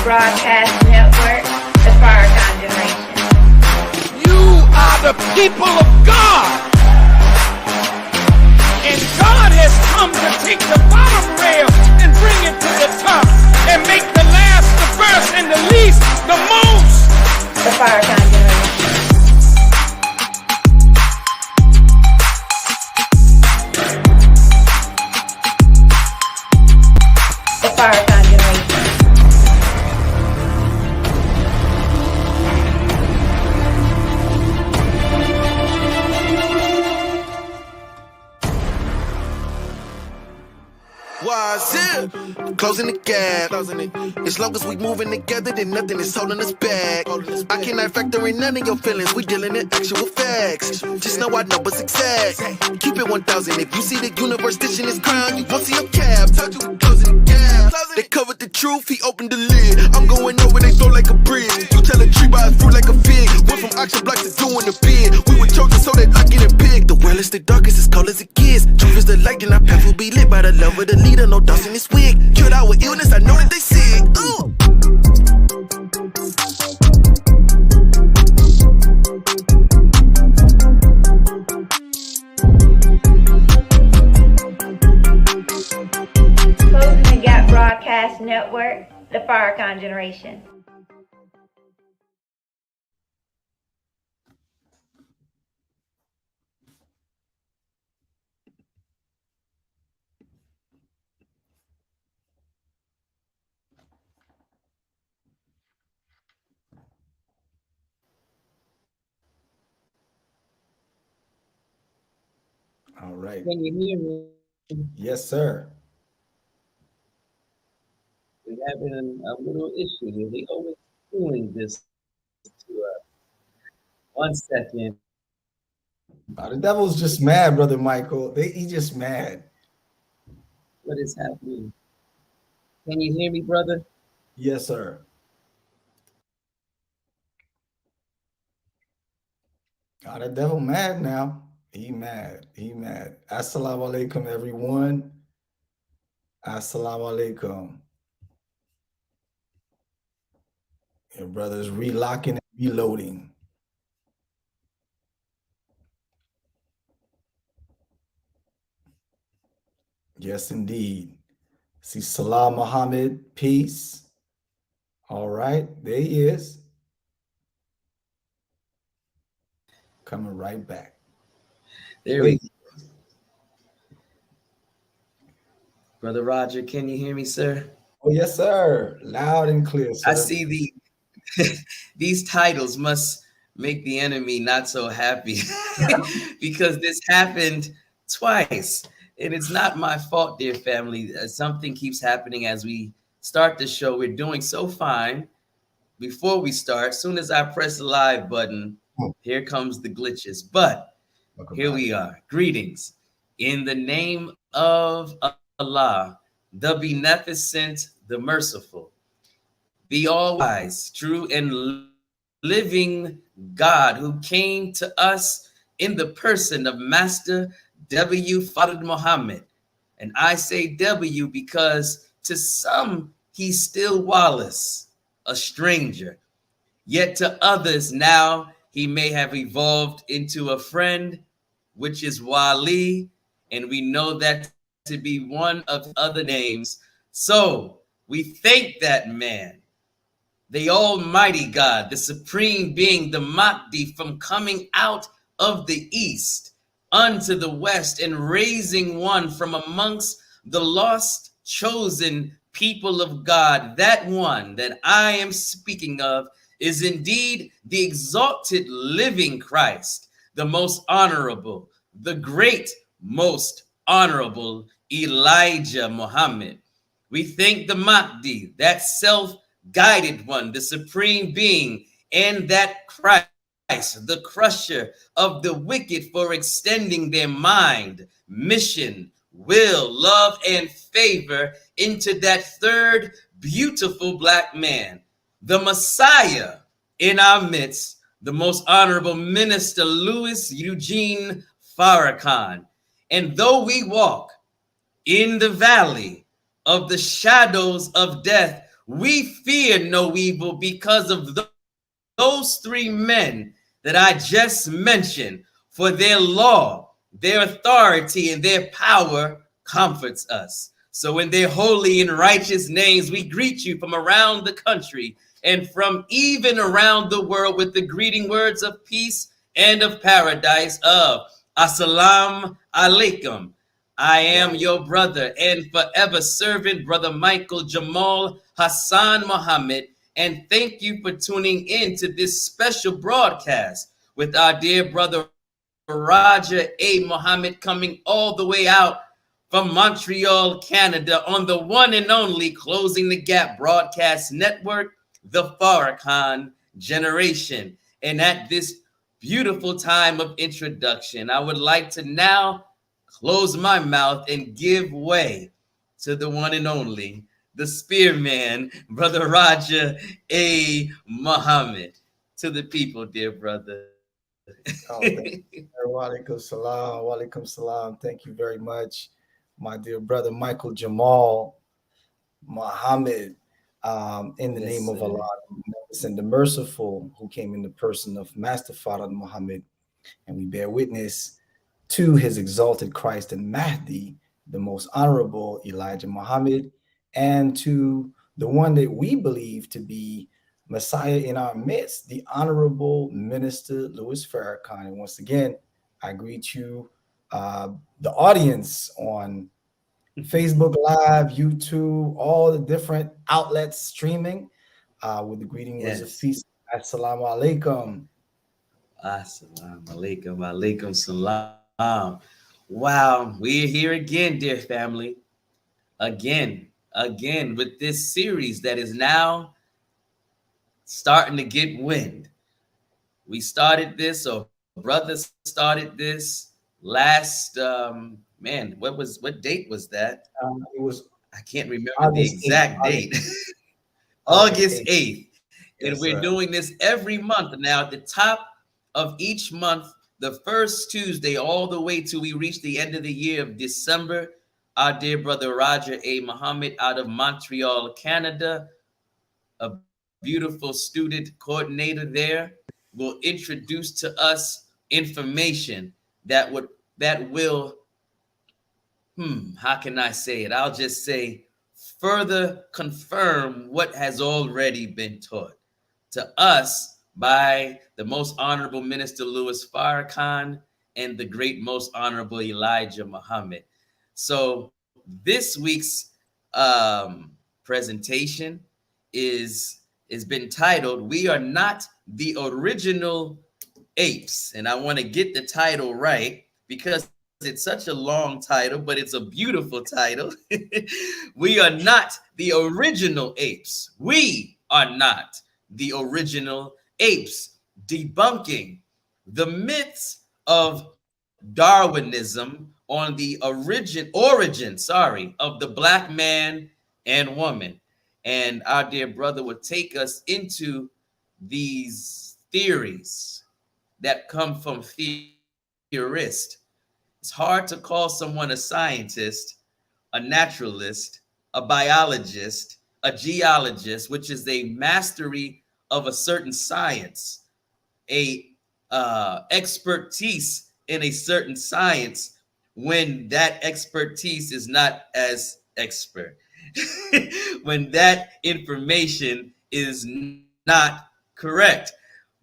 Broadcast Network, the Farrakhan Generation. You are the people of God. And God has come to take the bottom rail and bring it to the top and make the last the first and the least the most. The Farrakhan Generation. The Farrakhan Generation. Why's it? Closing the gap. As long as we moving together, then nothing is holding us back. I cannot factor in none of your feelings. We dealing in actual facts. Just know our numbers exact. Keep it 1,000. If you see the universe dishing his crown, you won't see a cap. Told you we closing the gap. They covered the truth, he opened the lid. I'm going over they throw like a bridge. You tell a tree by its fruit like a fig. Went from auction blocks to doing the bid. We were chosen so that I get it big. The well is the darkest, as cold as it gets. Truth is the light, and our path will be lit by the love of the leader. No doubts in this wig. Cured our illness, I know that they sick. Ooh. Closing the Gap Broadcast Network, the Farrakhan Generation. All right. Can you hear me? Yes, sir. We're having a little issue here. They always doing this to us. 1 second. The devil's just mad, Brother Michael. He's just mad. What is happening? Can you hear me, brother? Yes, sir. The devil mad now. He mad. He mad. Assalamu alaikum, everyone. Assalamu alaikum. Your brother's relocking and reloading. Yes, indeed. See Salah Muhammad, peace. All right, there he is. Coming right back. There we go. Brother Roger, can you hear me, sir? Oh, yes, sir. Loud and clear, sir. I see these titles must make the enemy not so happy because this happened twice. And it's not my fault, dear family. Something keeps happening as we start the show. We're doing so fine. Before we start, as soon as I press the live button, here comes the glitches. But here we are. Greetings. In the name of Allah, the Beneficent, the Merciful, the all-wise, true, and living God who came to us in the person of Master W. Fard Muhammad. And I say W because to some, he's still Wallace, a stranger. Yet to others now, he may have evolved into a friend, which is Wali, and we know that to be one of other names. So we thank that man, the Almighty God, the Supreme Being, the Mahdi, from coming out of the East unto the West and raising one from amongst the lost, chosen people of God. That one that I am speaking of is indeed the exalted living Christ, the most honorable, the great, most honorable Elijah Muhammad. We thank the Mahdi, that self-guided one, the Supreme Being, and that Christ, the crusher of the wicked, for extending their mind, mission, will, love, and favor into that third beautiful black man, the Messiah in our midst, the most honorable Minister Louis Eugene Farrakhan. And though we walk in the valley of the shadows of death, We fear no evil because of those three men that I just mentioned, for their law, their authority, and their power comforts us. So in their holy and righteous names, we greet you from around the country and from even around the world with the greeting words of peace and of paradise of Assalamu alaikum. I am your brother and forever servant, Brother Michael Jamal Hassan Muhammad, and thank you for tuning in to this special broadcast with our dear brother Raja A. Muhammad, coming all the way out from Montreal, Canada, on the one and only Closing the Gap broadcast network, the Farrakhan Generation. And at this beautiful time of introduction, I would like to now close my mouth and give way to the one and only, the spearman, Brother Raja A. Muhammad. To the people, dear brother. Oh, walaikum salam. Walaikum salam. Thank you very much, my dear brother Michael Jamal Muhammad. In the name of Allah, and the merciful, who came in the person of Master Farad Muhammad, and we bear witness to his exalted Christ and Mahdi, the most honorable Elijah Muhammad, and to the one that we believe to be Messiah in our midst, the Honorable Minister Louis Farrakhan. And once again, I greet you, the audience on Facebook Live, YouTube, all the different outlets streaming, with the greeting words of peace. Assalamu alaikum. Assalamu alaikum. Alaikum salam. Wow, we're here again, dear family. Again, with this series that is now starting to get wind. We started this, or brother started this last, what date was that? It was, I can't remember the exact date. August 8th. And we're doing this every month now. At the top of each month, the first Tuesday, all the way till we reach the end of the year of December, our dear brother Raja A. Muhammad out of Montreal, Canada, a beautiful student coordinator there, will introduce to us information that will, how can I say it? I'll just say further confirm what has already been taught to us by the most honorable Minister Louis Farrakhan and the great most honorable Elijah Muhammad. So this week's presentation is been titled, "We Are Not the Original Apes." And I want to get the title right because it's such a long title, but it's a beautiful title. We are not the original apes. We are not the original apes. Debunking the myths of Darwinism on the origin of the black man and woman. And our dear brother will take us into these theories that come from theorists. It's hard to call someone a scientist, a naturalist, a biologist, a geologist, which is a mastery of a certain science, a expertise in a certain science, when that expertise is not as expert, when that information is not correct.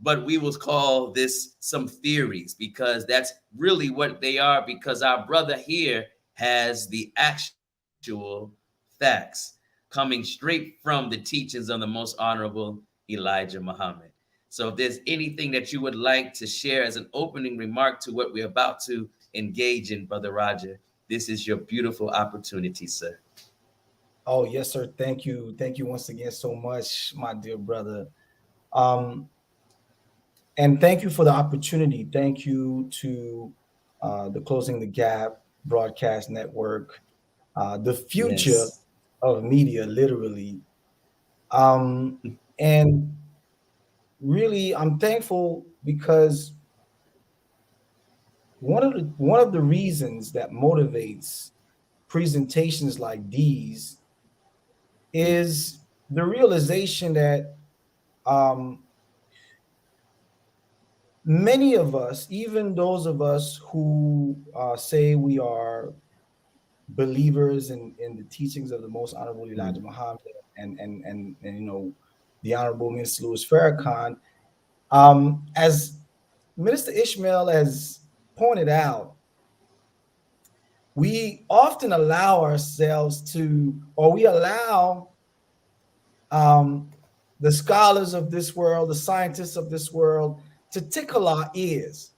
But we will call this some theories, because that's really what they are, because our brother here has the actual facts coming straight from the teachings of the most honorable Elijah Muhammad. So if there's anything that you would like to share as an opening remark to what we're about to engage in, Brother Roger, this is your beautiful opportunity, sir. Oh, yes, sir. Thank you. Thank you once again so much, my dear brother. And thank you for the opportunity. Thank you to the Closing the Gap broadcast network, the future of media, literally. And really, I'm thankful because one of the reasons that motivates presentations like these is the realization that um, many of us, even those of us who say we are believers in the teachings of the Most Honorable Elijah Mm, Muhammad and you know the Honorable Minister Louis Farrakhan, as Minister Ishmael has pointed out, we often allow ourselves to, or we allow um, the scholars of this world, the scientists of this world, to tickle our ears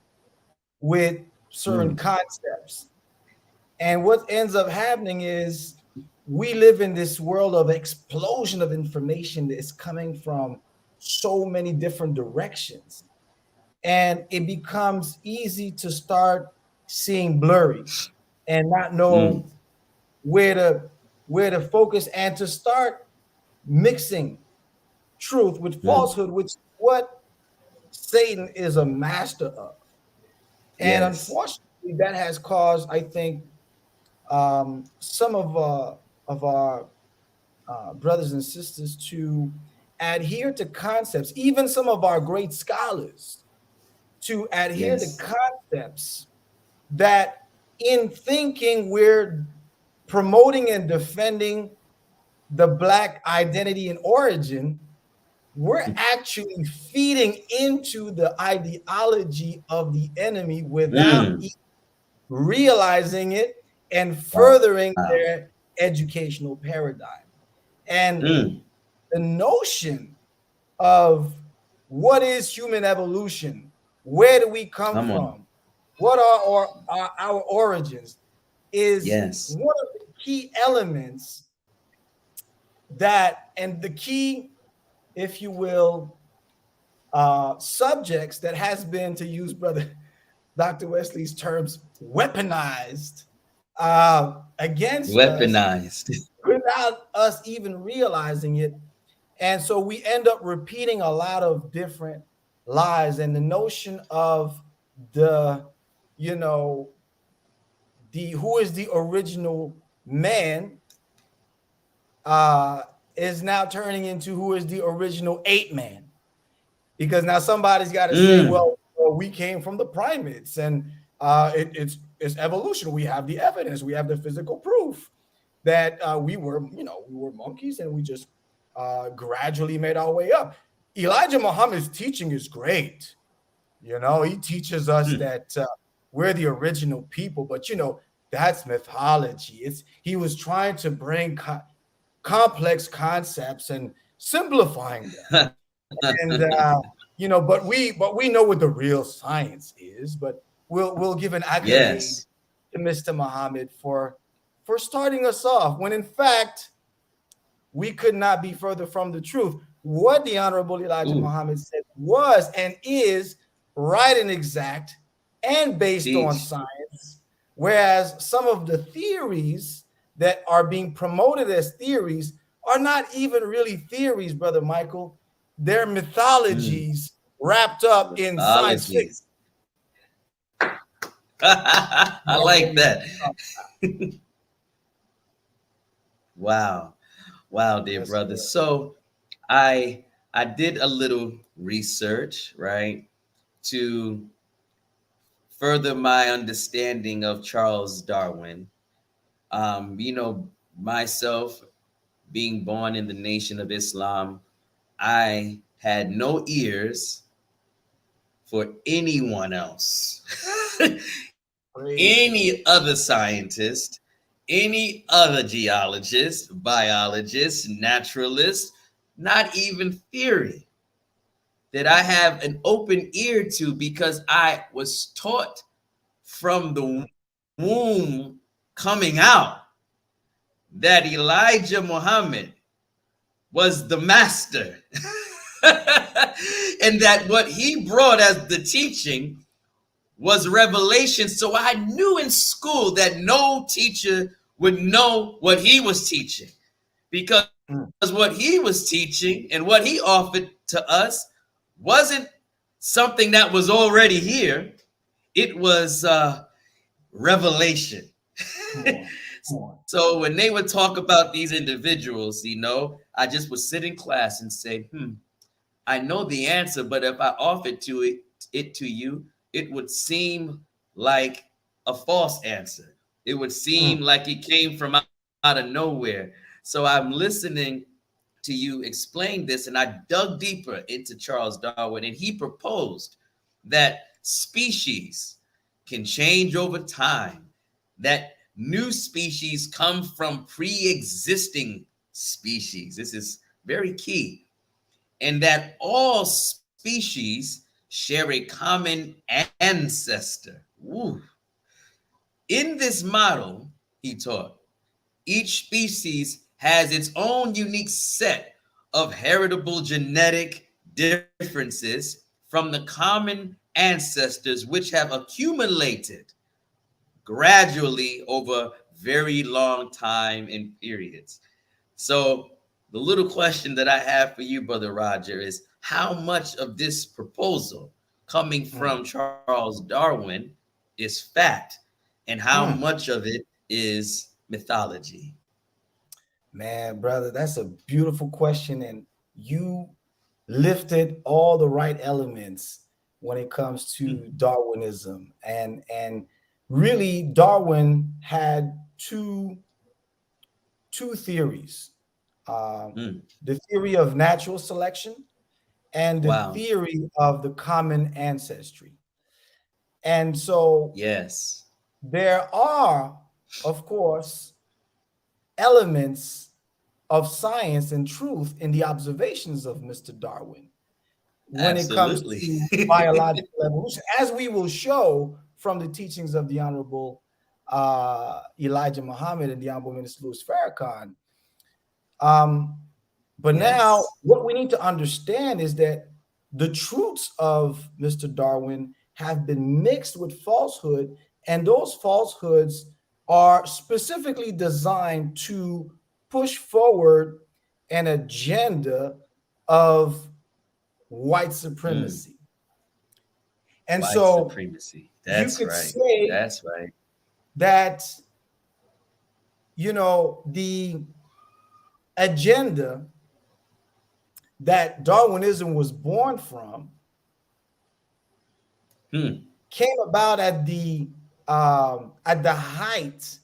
with certain mm, concepts. And what ends up happening is we live in this world of explosion of information that is coming from so many different directions. And it becomes easy to start seeing blurry and not mm, know where to focus and to start mixing truth with mm. falsehood, which is what Satan is a master of. And Yes. unfortunately, that has caused, I think, some of our brothers and sisters to adhere to concepts, even some of our great scholars to adhere to Yes. concepts that in thinking we're promoting and defending the Black identity and origin, we're actually feeding into the ideology of the enemy without Mm. realizing it and Wow. furthering their educational paradigm. And Mm. the notion of what is human evolution, where do we come Come on. from, what are our origins, is Yes. one of the key elements that, and the key, if you will, subjects that has been, to use Brother Dr. Wesley's terms, weaponized against us Weaponized. without us even realizing it. And so we end up repeating a lot of different lies. And the notion of the, you know, the who is the original man is now turning into who is the original ape man. Because now somebody's got to say, Mm. well, we came from the primates, and it's evolution. We have the evidence, we have the physical proof that we were monkeys, and we just gradually made our way up. Elijah Muhammad's teaching is great. He teaches us Mm. that we're the original people, but that's mythology. He was trying to bring complex concepts and simplifying them. And but we know what the real science is. But we'll give an accolade Yes. to Mr. Muhammad for starting us off, when in fact we could not be further from the truth. What the Honorable Elijah Ooh. Muhammad said was and is right and exact and based on Teach. science, whereas some of the theories that are being promoted as theories are not even really theories, Brother Michael. They're Mm. mythologies wrapped up in science fiction. Mythologies. I like that. Wow. Wow, dear Yes, brother. sir. So I did a little research, right, to further my understanding of Charles Darwin. Myself being born in the Nation of Islam, I had no ears for anyone else, Praise God. any other scientist, any other geologist, biologist, naturalist, not even theory that I have an open ear to, because I was taught from the womb coming out that Elijah Muhammad was the master. And that what he brought as the teaching was revelation. So I knew in school that no teacher would know what he was teaching, because Mm. what he was teaching and what he offered to us wasn't something that was already here. It was revelation. Come on. Come on. So when they would talk about these individuals, I just would sit in class and say, I know the answer, but if I offered it to you, it would seem like a false answer. It would seem like it came from out of nowhere. So I'm listening to you explain this, and I dug deeper into Charles Darwin, and he proposed that species can change over time, that new species come from pre-existing species. This is very key. And that all species share a common ancestor. Ooh. In this model, he taught, each species has its own unique set of heritable genetic differences from the common ancestors, which have accumulated gradually over very long time and periods. So the little question that I have for you, Brother Roger, is how much of this proposal coming from Charles Darwin is fact, and how much of it is mythology? Man, brother, that's a beautiful question. And you lifted all the right elements when it comes to Darwinism. And really, Darwin had two theories. The theory of natural selection and the theory of the common ancestry. And so Yes, there are, of course, elements of science and truth in the observations of Mr. Darwin when absolutely. it comes to biological evolution, as we will show from the teachings of the Honorable Elijah Muhammad and the Honorable Minister Louis Farrakhan. But now what we need to understand is that the truths of Mr. Darwin have been mixed with falsehood, and those falsehoods are specifically designed to push forward an agenda of white supremacy. And white so supremacy. you could say That's right. that, you know, the agenda that Darwinism was born from came about at the height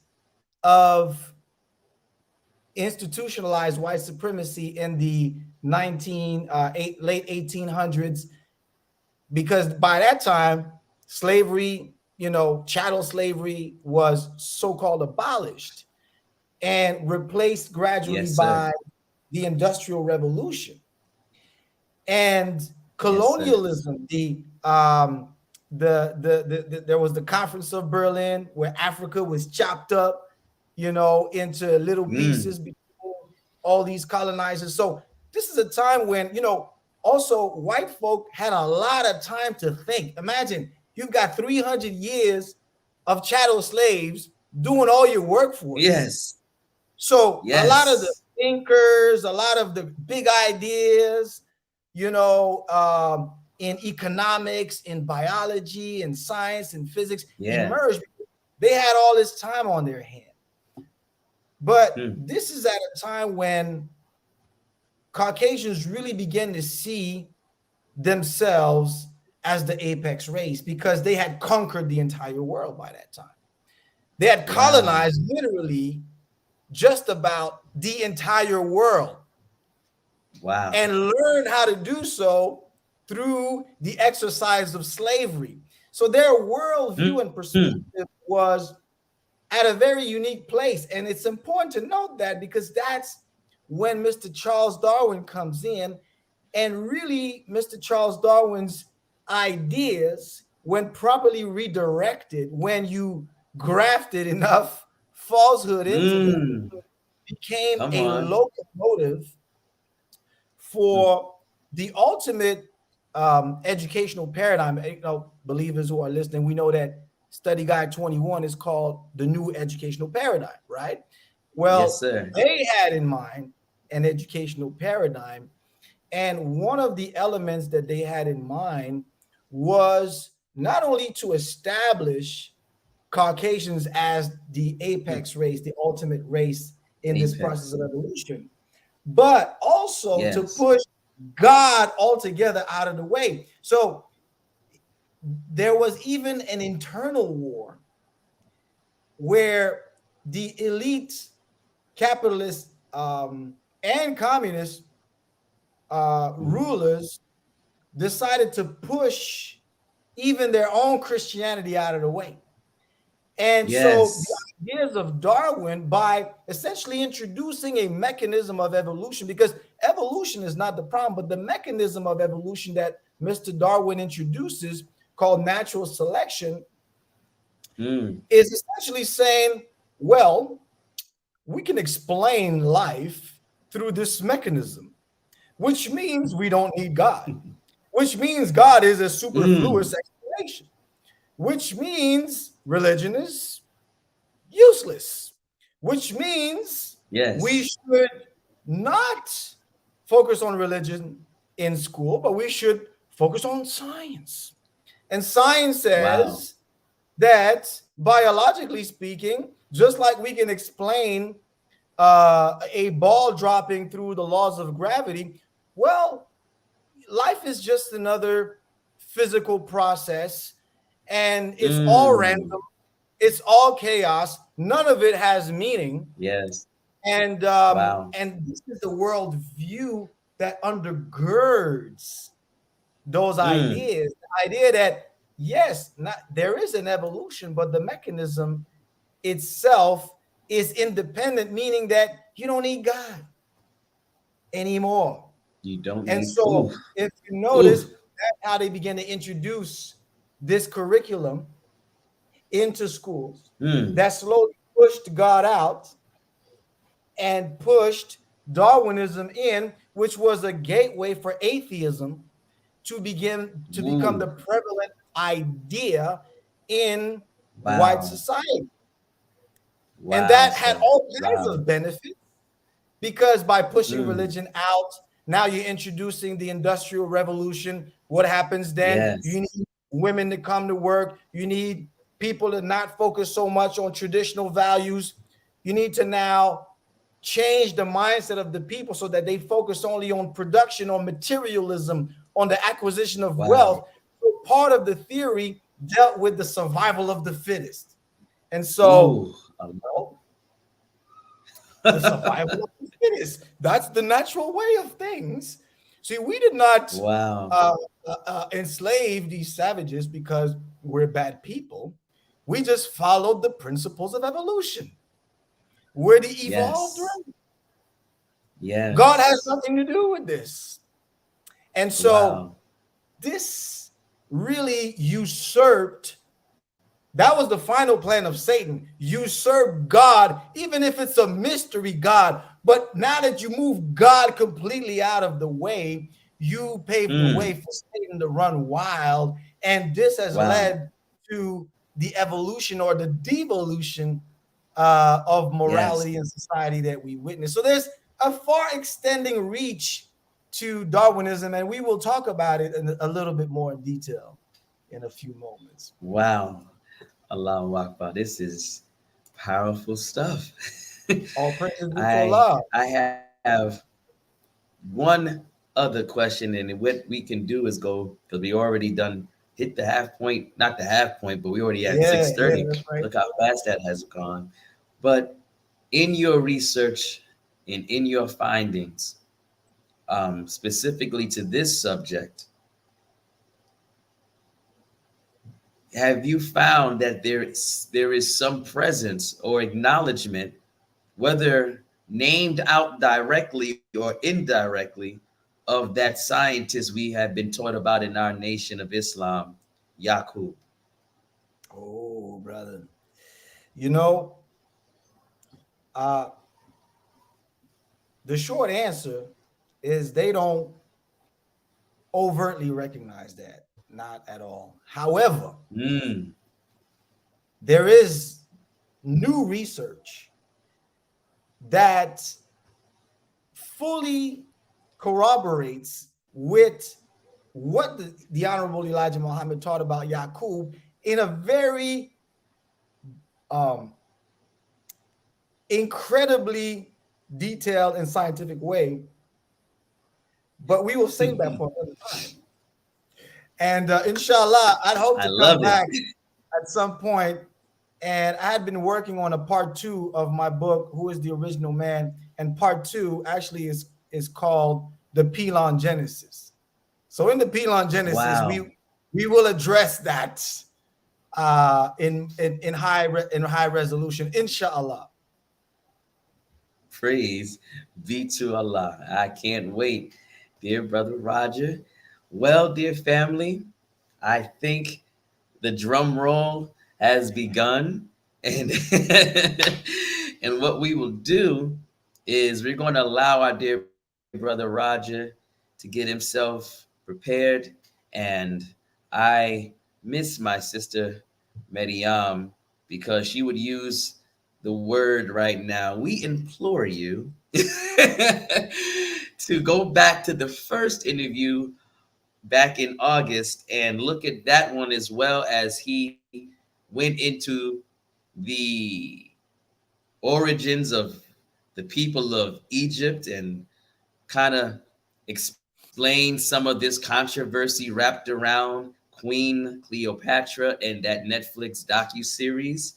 of institutionalized white supremacy in the late 1800s, because by that time slavery, you know, chattel slavery was so-called abolished and replaced gradually by the Industrial Revolution. And colonialism, there was the Conference of Berlin where Africa was chopped up, you know, into little pieces between all these colonizers. So this is a time when, you know, also white folk had a lot of time to think. Imagine you've got 300 years of chattel slaves doing all your work for you. So a lot of the thinkers, a lot of the big ideas, you know, in economics, in biology, in science, and physics emerged. They had all this time on their hand. But this is at a time when Caucasians really began to see themselves as the apex race, because they had conquered the entire world by that time. They had colonized literally just about the entire world. And learned how to do so through the exercise of slavery. So their worldview and perspective was at a very unique place. And it's important to note that, because that's when Mr. Charles Darwin comes in, and really Mr. Charles Darwin's ideas, when properly redirected, when you grafted enough falsehood into them, became a locomotive for the ultimate educational paradigm. You know, believers who are listening, we know that Study Guide 21 is called the new educational paradigm, right? Well, they had in mind an educational paradigm, and one of the elements that they had in mind was not only to establish Caucasians as the apex race, the ultimate race in this process of evolution, but also to Yes. push God altogether out of the way. So there was even an internal war where the elite capitalists and communist rulers decided to push even their own Christianity out of the way. And so Yes. the ideas of Darwin, by essentially introducing a mechanism of evolution, because evolution is not the problem, but the mechanism of evolution that Mr. Darwin introduces, called natural selection, is essentially saying, well, we can explain life through this mechanism, which means we don't need God, which means God is a superfluous explanation, which means religion is useless, which means we Yes. should not focus on religion in school, but we should focus on science. And science Wow. says that biologically speaking, just like we can explain a ball dropping through the laws of gravity, well, life is just another physical process, and it's all random, it's all chaos, none of it has meaning. Yes. And Wow. this is the world view that undergirds those ideas. The idea that yes, not there is an evolution, but the mechanism itself is independent, meaning that you don't need God anymore. You don't And need. so, Ooh. if you notice, Ooh. that's how they began to introduce this curriculum into schools that slowly pushed God out and pushed Darwinism in, which was a gateway for atheism to begin to become the Ooh. prevalent idea in white Wow. society. And Wow, that had sir. all kinds Wow. of benefits, because by pushing religion out, now you're introducing the industrial revolution. What happens then? Yes. You need women to come to work. You need people to not focus so much on traditional values. You need to now change the mindset of the people so that they focus only on production, on materialism, on the acquisition of Wow. wealth. So part of the theory dealt with the survival of the fittest. And so, Ooh. well, the survival of the fittest. That's the natural way of things. See, we did not Wow. enslave these savages because we're bad people. We just followed the principles of evolution. We're the evolved Yes. race. God has Yes. nothing to do with this. And so Wow. this really usurped. That was the final plan of Satan. Usurp God, even if it's a mystery God. But now that you move God completely out of the way, you pave the way for Satan to run wild. And this has Wow. led to the evolution or the devolution of Yes. morality and society that we witness. So there's a far extending reach to Darwinism, and we will talk about it in a little bit more in detail in a few moments. Wow. Allahu Akbar. This is powerful stuff. All praises to I Allah. I have one other question, and what we can do is go, because we already done hit the half point, not the half point, but we already at Yeah, 6:30. that's right. Look how fast that has gone. But in your research and in your findings, specifically to this subject, have you found that there is some presence or acknowledgement, whether named out directly or indirectly, of that scientist we have been taught about in our nation of Islam, Yaqub? Oh, brother. You know, uh, the short answer is they don't overtly recognize that, not at all. However, there is new research that fully corroborates with what the Honorable Elijah Muhammad taught about Yaqub in a very incredibly detailed and scientific way. But we will save that for another time. And inshallah, I'd hope to come back at some point. And I had been working on a part 2 of my book, Who is the Original Man? And part 2 actually is called The Pelon Genesis. So in the Pelon Genesis, we will address that in high resolution, inshallah. Praise be to Allah. I can't wait, dear brother Roger. Well, dear family, I think the drum roll has begun, and and what we will do is we're going to allow our dear brother Roger to get himself prepared. And I miss my sister Mariam because she would use the word right now. We implore you to go back to the first interview back in August and look at that one, as well as he went into the origins of the people of Egypt and kind of explained some of this controversy wrapped around Queen Cleopatra and that Netflix docuseries.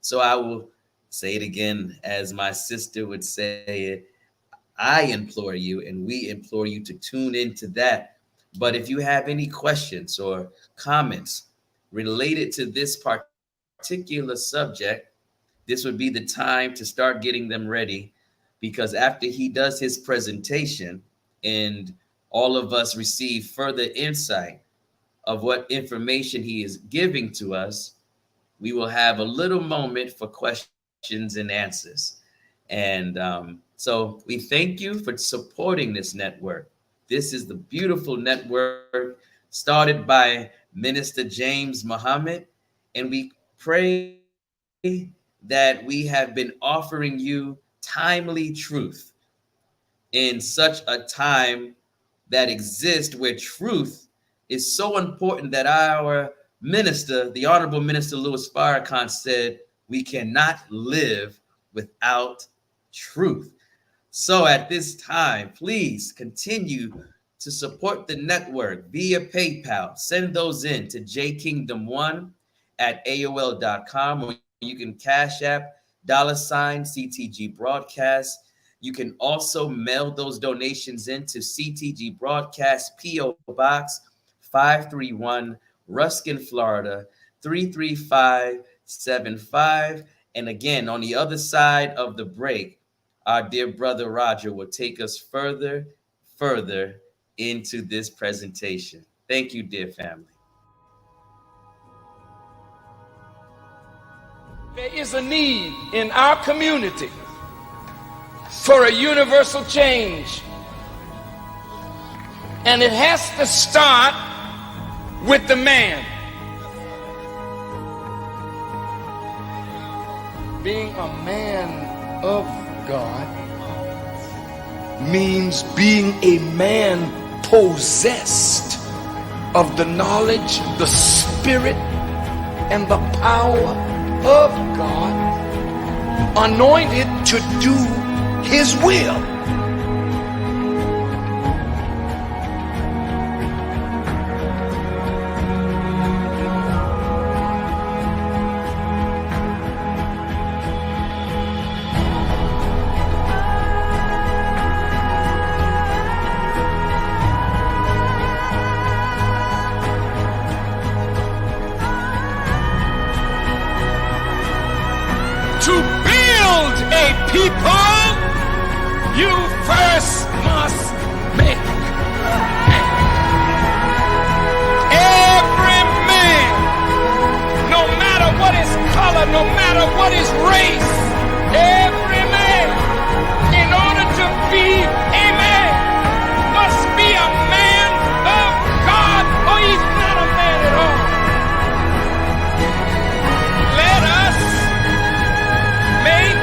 So I will say it again, as my sister would say it. I implore you, and we implore you, to tune into that. But if you have any questions or comments related to this particular subject, this would be the time to start getting them ready, because after he does his presentation and all of us receive further insight of what information he is giving to us, we will have a little moment for questions and answers. And so we thank you for supporting this network. This is the beautiful network started by Minister James Muhammad, and we pray that we have been offering you timely truth in such a time that exists where truth is so important that our minister, the Honorable Minister Louis Farrakhan, said we cannot live without truth. So at this time, please continue to support the network via PayPal. Send those in to jkingdom1@aol.com, or you can Cash App $CTG Broadcast. You can also mail those donations into CTG Broadcast, P.O. Box 531, Ruskin, Florida 33575. And again, on the other side of the break, our dear brother Roger will take us further into this presentation. Thank you, dear family. There is a need in our community for a universal change. And it has to start with the man. Being a man of God means being a man possessed of the knowledge, the spirit, and the power of God, anointed to do his will. People, you first must make man. Every man, no matter what his color, no matter what his race, every man, in order to be a man, must be a man of God, or he's not a man at all. Let us make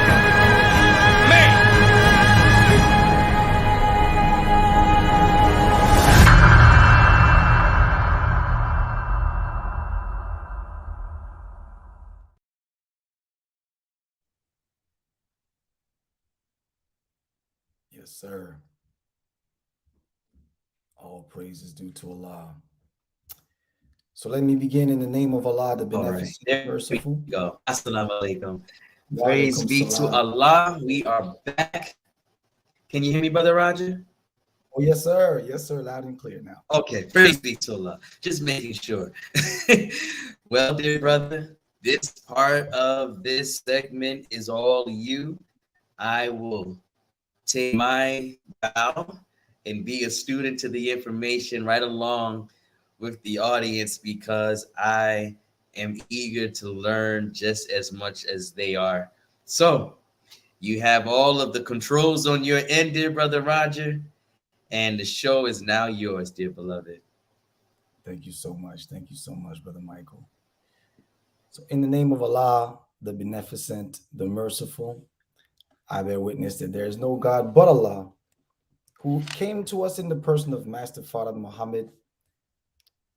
Yes, sir. All praise is due to Allah. So let me begin in the name of Allah, the All right, beneficent, there merciful. we go. Assalamu alaikum. Wa Praise alaikum be to salam. Allah. We are back. Can you hear me, Brother Roger? Oh, yes, sir. Yes, sir. Loud and clear now. Okay, praise be to Allah. Just making sure. Well, dear brother, this part of this segment is all you. I will take my bow and be a student to the information right along with the audience because I am eager to learn just as much as they are. So, you have all of the controls on your end, dear brother Roger, and the show is now yours, dear beloved. Thank you so much. Thank you so much, Brother Michael. So in the name of Allah, the beneficent, the merciful, I bear witness that there is no God but Allah, who came to us in the person of Master Father Muhammad,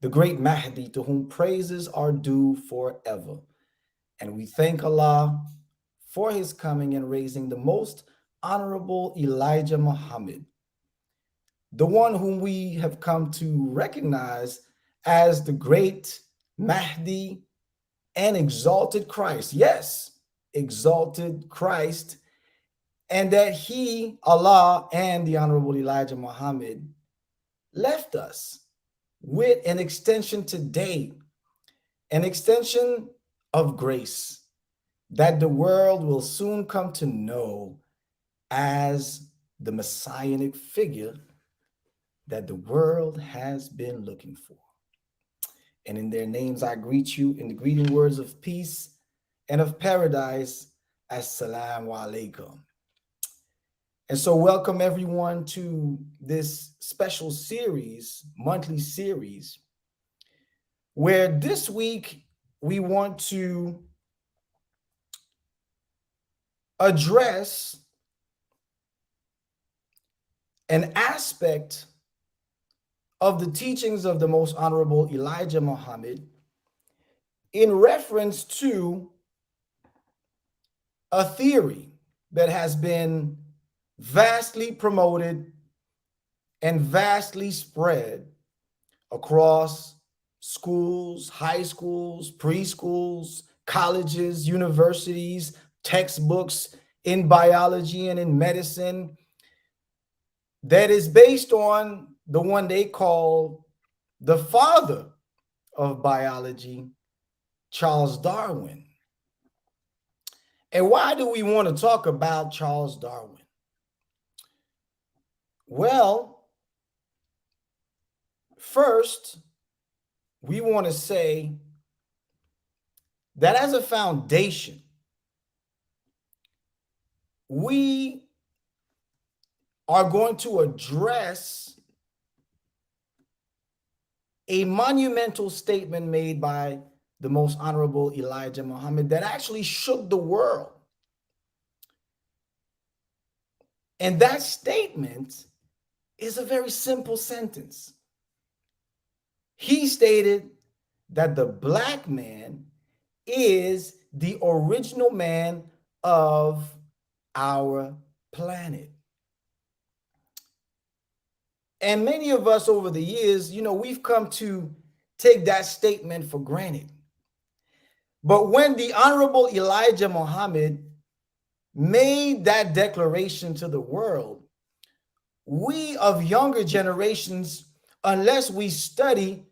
the great Mahdi, to whom praises are due forever. And we thank Allah for his coming and raising the most honorable Elijah Muhammad, the one whom we have come to recognize as the great Mahdi and exalted Christ. Yes, exalted Christ. And that he, Allah, and the Honorable Elijah Muhammad left us with an extension today, an extension of grace that the world will soon come to know as the messianic figure that the world has been looking for. And in their names, I greet you in the greeting words of peace and of paradise. Assalamu alaikum. And so welcome everyone to this special series, monthly series, where this week we want to address an aspect of the teachings of the most honorable Elijah Muhammad in reference to a theory that has been vastly promoted and vastly spread across schools, high schools, preschools, colleges, universities, textbooks in biology and in medicine, that is based on the one they call the father of biology, Charles Darwin. And why do we want to talk about Charles Darwin? Well, first, we want to say that as a foundation, we are going to address a monumental statement made by the most honorable Elijah Muhammad that actually shook the world. And that statement is a very simple sentence. He stated that the black man is the original man of our planet. And many of us over the years, we've come to take that statement for granted. But when the Honorable Elijah Muhammad made that declaration to the world, we of younger generations, unless we study,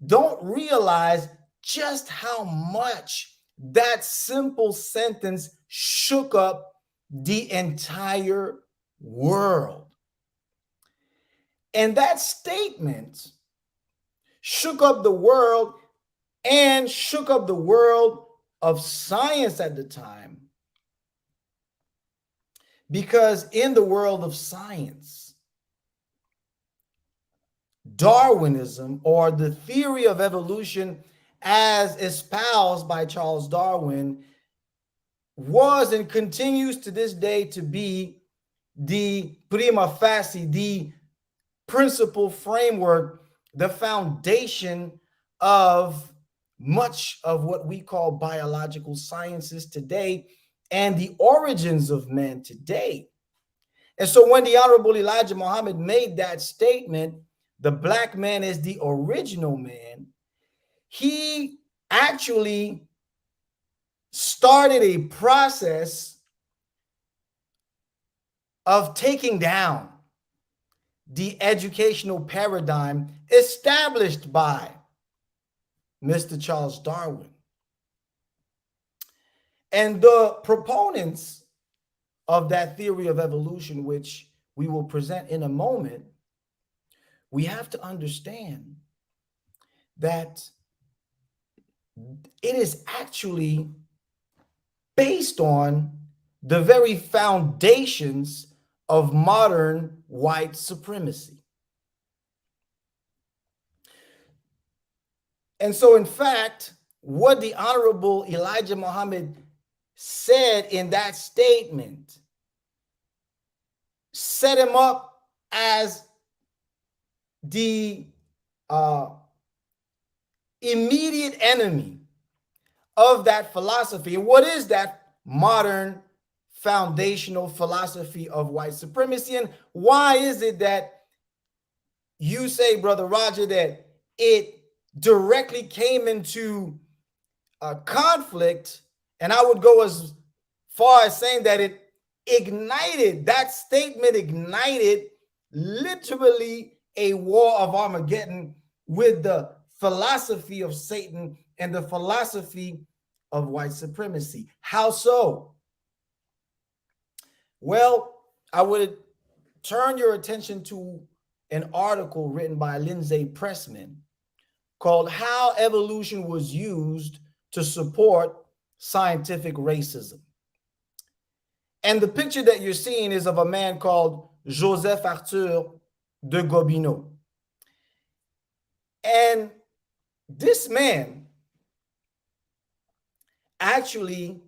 don't realize just how much that simple sentence shook up the entire world. And that statement shook up the world and shook up the world of science at the time. Because in the world of science, Darwinism, or the theory of evolution as espoused by Charles Darwin, was and continues to this day to be the prima facie, the principal framework, the foundation of much of what we call biological sciences today and the origins of man today. And so when the Honorable Elijah Muhammad made that statement, the black man is the original man, he actually started a process of taking down the educational paradigm established by Mr. Charles Darwin. And the proponents of that theory of evolution, which we will present in a moment, we have to understand that it is actually based on the very foundations of modern white supremacy. And so, in fact, what the Honorable Elijah Muhammad said in that statement set him up as the immediate enemy of that philosophy. And what is that modern foundational philosophy of white supremacy? And why is it that you say, Brother Roger, that it directly came into conflict? And I would go as far as saying that it ignited, that statement ignited literally a war of Armageddon with the philosophy of Satan and the philosophy of white supremacy. How so? Well, I would turn your attention to an article written by Lindsay Pressman called How Evolution Was Used to Support Scientific Racism. And the picture that you're seeing is of a man called Joseph Arthur de Gobineau. And this man actually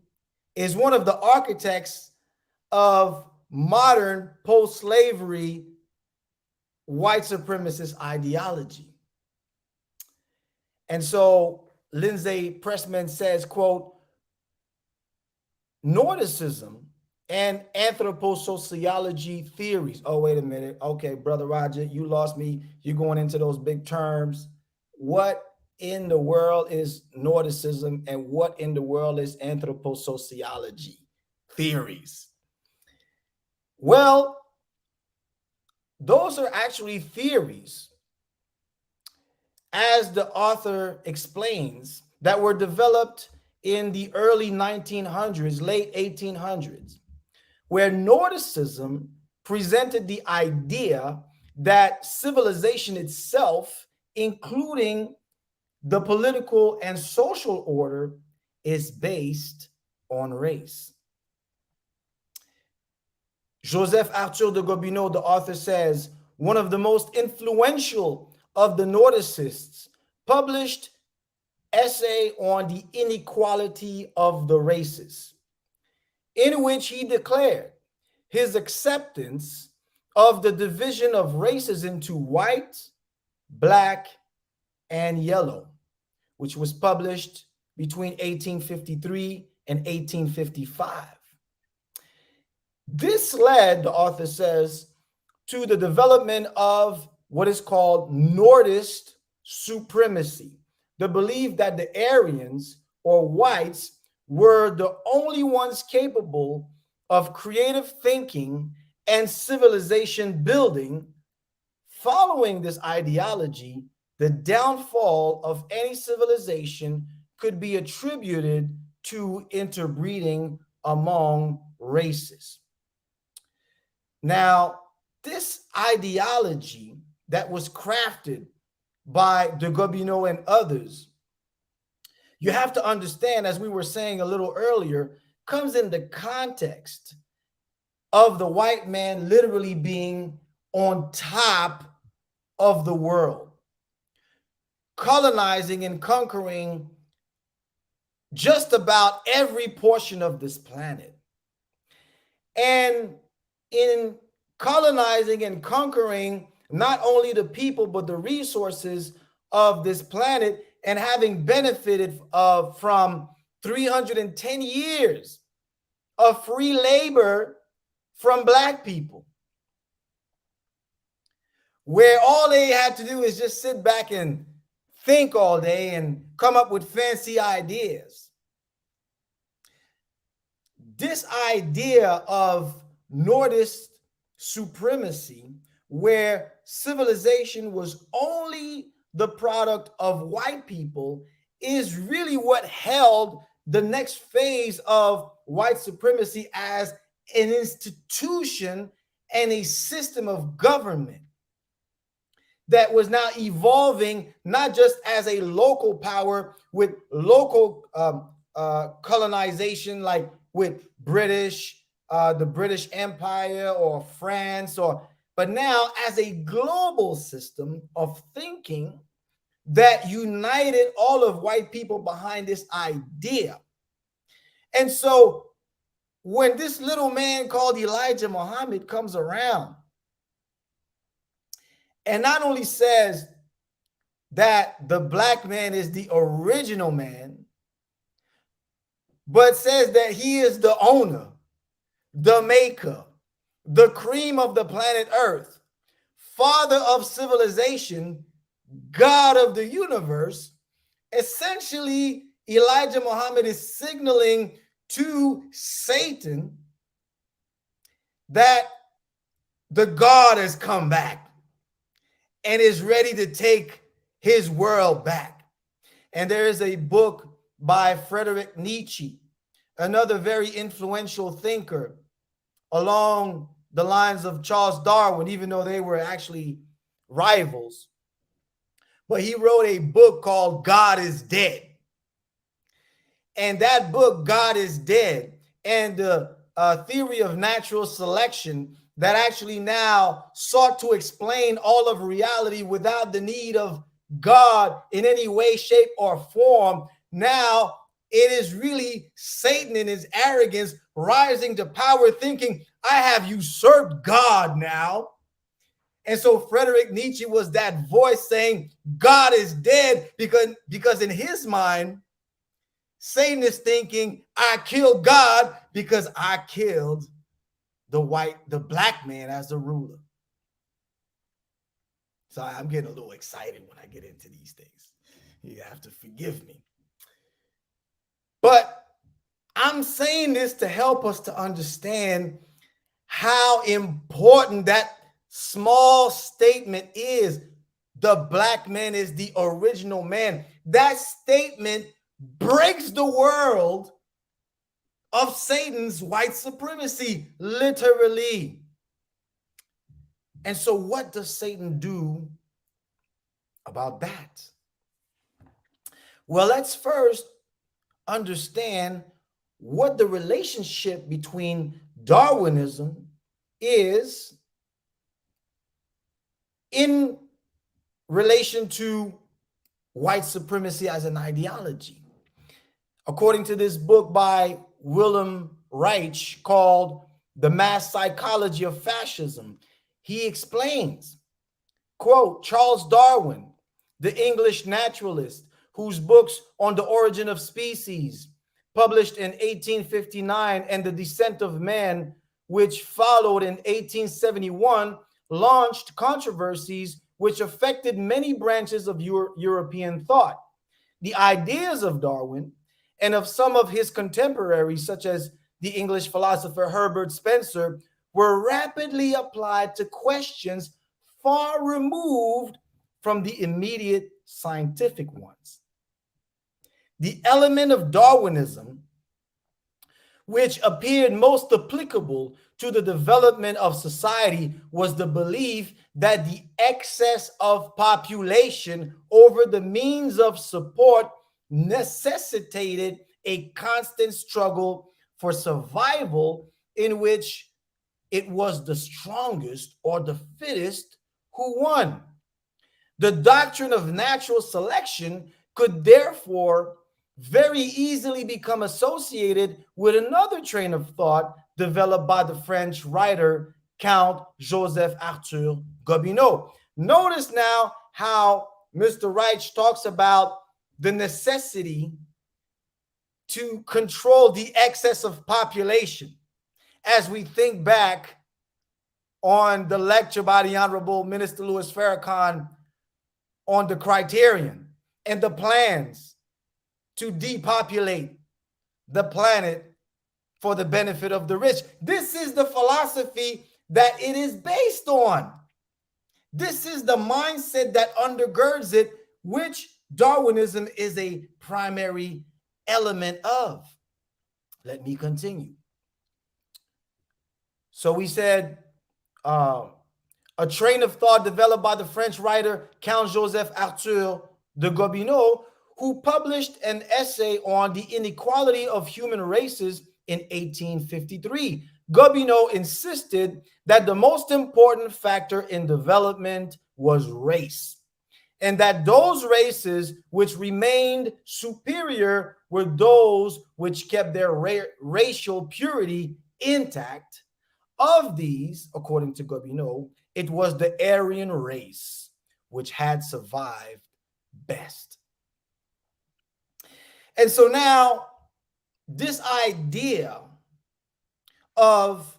is one of the architects of modern post-slavery white supremacist ideology. And so Lindsay Pressman says, quote, Nordicism and anthroposociology theories. Oh, wait a minute. Okay, Brother Roger, you lost me. You're going into those big terms. What in the world is Nordicism and what in the world is anthroposociology theories? Well, those are actually theories, as the author explains, that were developed in the early 1900s, late 1800s, where Nordicism presented the idea that civilization itself, including the political and social order, is based on race. Joseph Arthur de Gobineau, the author, says, one of the most influential of the Nordicists, published essay on the inequality of the races, in which he declared his acceptance of the division of races into white, black, and yellow, which was published between 1853 and 1855. This led, the author says, to the development of what is called Nordist supremacy, the belief that the Aryans or whites were the only ones capable of creative thinking and civilization building. Following this ideology, the downfall of any civilization could be attributed to interbreeding among races. Now, this ideology that was crafted by de Gobineau and others, you have to understand, as we were saying a little earlier, comes in the context of the white man literally being on top of the world, colonizing and conquering just about every portion of this planet. And in colonizing and conquering not only the people, but the resources of this planet, and having benefited from 310 years of free labor from Black people, where all they had to do is just sit back and think all day and come up with fancy ideas. This idea of Nordist supremacy, where civilization was only the product of white people, is really what held the next phase of white supremacy as an institution and a system of government that was now evolving not just as a local power with local colonization, like with the British Empire or France, but now as a global system of thinking that united all of white people behind this idea. And so when this little man called Elijah Muhammad comes around and not only says that the black man is the original man, but says that he is the owner, the maker, the cream of the planet Earth, father of civilization, God of the universe, essentially Elijah Muhammad is signaling to Satan that the God has come back and is ready to take his world back. And there is a book by Friedrich Nietzsche, another very influential thinker along the lines of Charles Darwin, even though they were actually rivals. But he wrote a book called God is Dead. And that book, God is Dead, and the theory of natural selection that actually now sought to explain all of reality without the need of God in any way, shape, or form. Now it is really Satan in his arrogance rising to power, thinking, I have usurped God now. And so Friedrich Nietzsche was that voice saying God is dead, because in his mind, Satan is thinking, I killed God because I killed the black man as the ruler. So I'm getting a little excited when I get into these things. You have to forgive me. But I'm saying this to help us to understand how important that small statement is. The black man is the original man. That statement breaks the world of Satan's white supremacy, literally. And so what does Satan do about that? Well, let's first understand what the relationship between Darwinism is in relation to white supremacy as an ideology. According to this book by Wilhelm Reich called The Mass Psychology of Fascism, he explains, quote, Charles Darwin, the English naturalist, whose books On the Origin of Species, published in 1859, and The Descent of Man, which followed in 1871, launched controversies which affected many branches of European thought. The ideas of Darwin and of some of his contemporaries, such as the English philosopher Herbert Spencer, were rapidly applied to questions far removed from the immediate scientific ones. The element of Darwinism, which appeared most applicable to the development of society, was the belief that the excess of population over the means of support necessitated a constant struggle for survival in which it was the strongest or the fittest who won. The doctrine of natural selection could therefore very easily become associated with another train of thought developed by the French writer Count Joseph Arthur Gobineau. Notice now how Mr. Reich talks about the necessity to control the excess of population. As we think back on the lecture by the Honorable Minister Louis Farrakhan on the criterion and the plans to depopulate the planet for the benefit of the rich. This is the philosophy that it is based on. This is the mindset that undergirds it, which Darwinism is a primary element of. Let me continue. So we said a train of thought developed by the French writer Count Joseph Arthur de Gobineau, who published an essay on the inequality of human races in 1853. Gobineau insisted that the most important factor in development was race, and that those races which remained superior were those which kept their racial purity intact. Of these, according to Gobineau, it was the Aryan race which had survived best. And so now, this idea of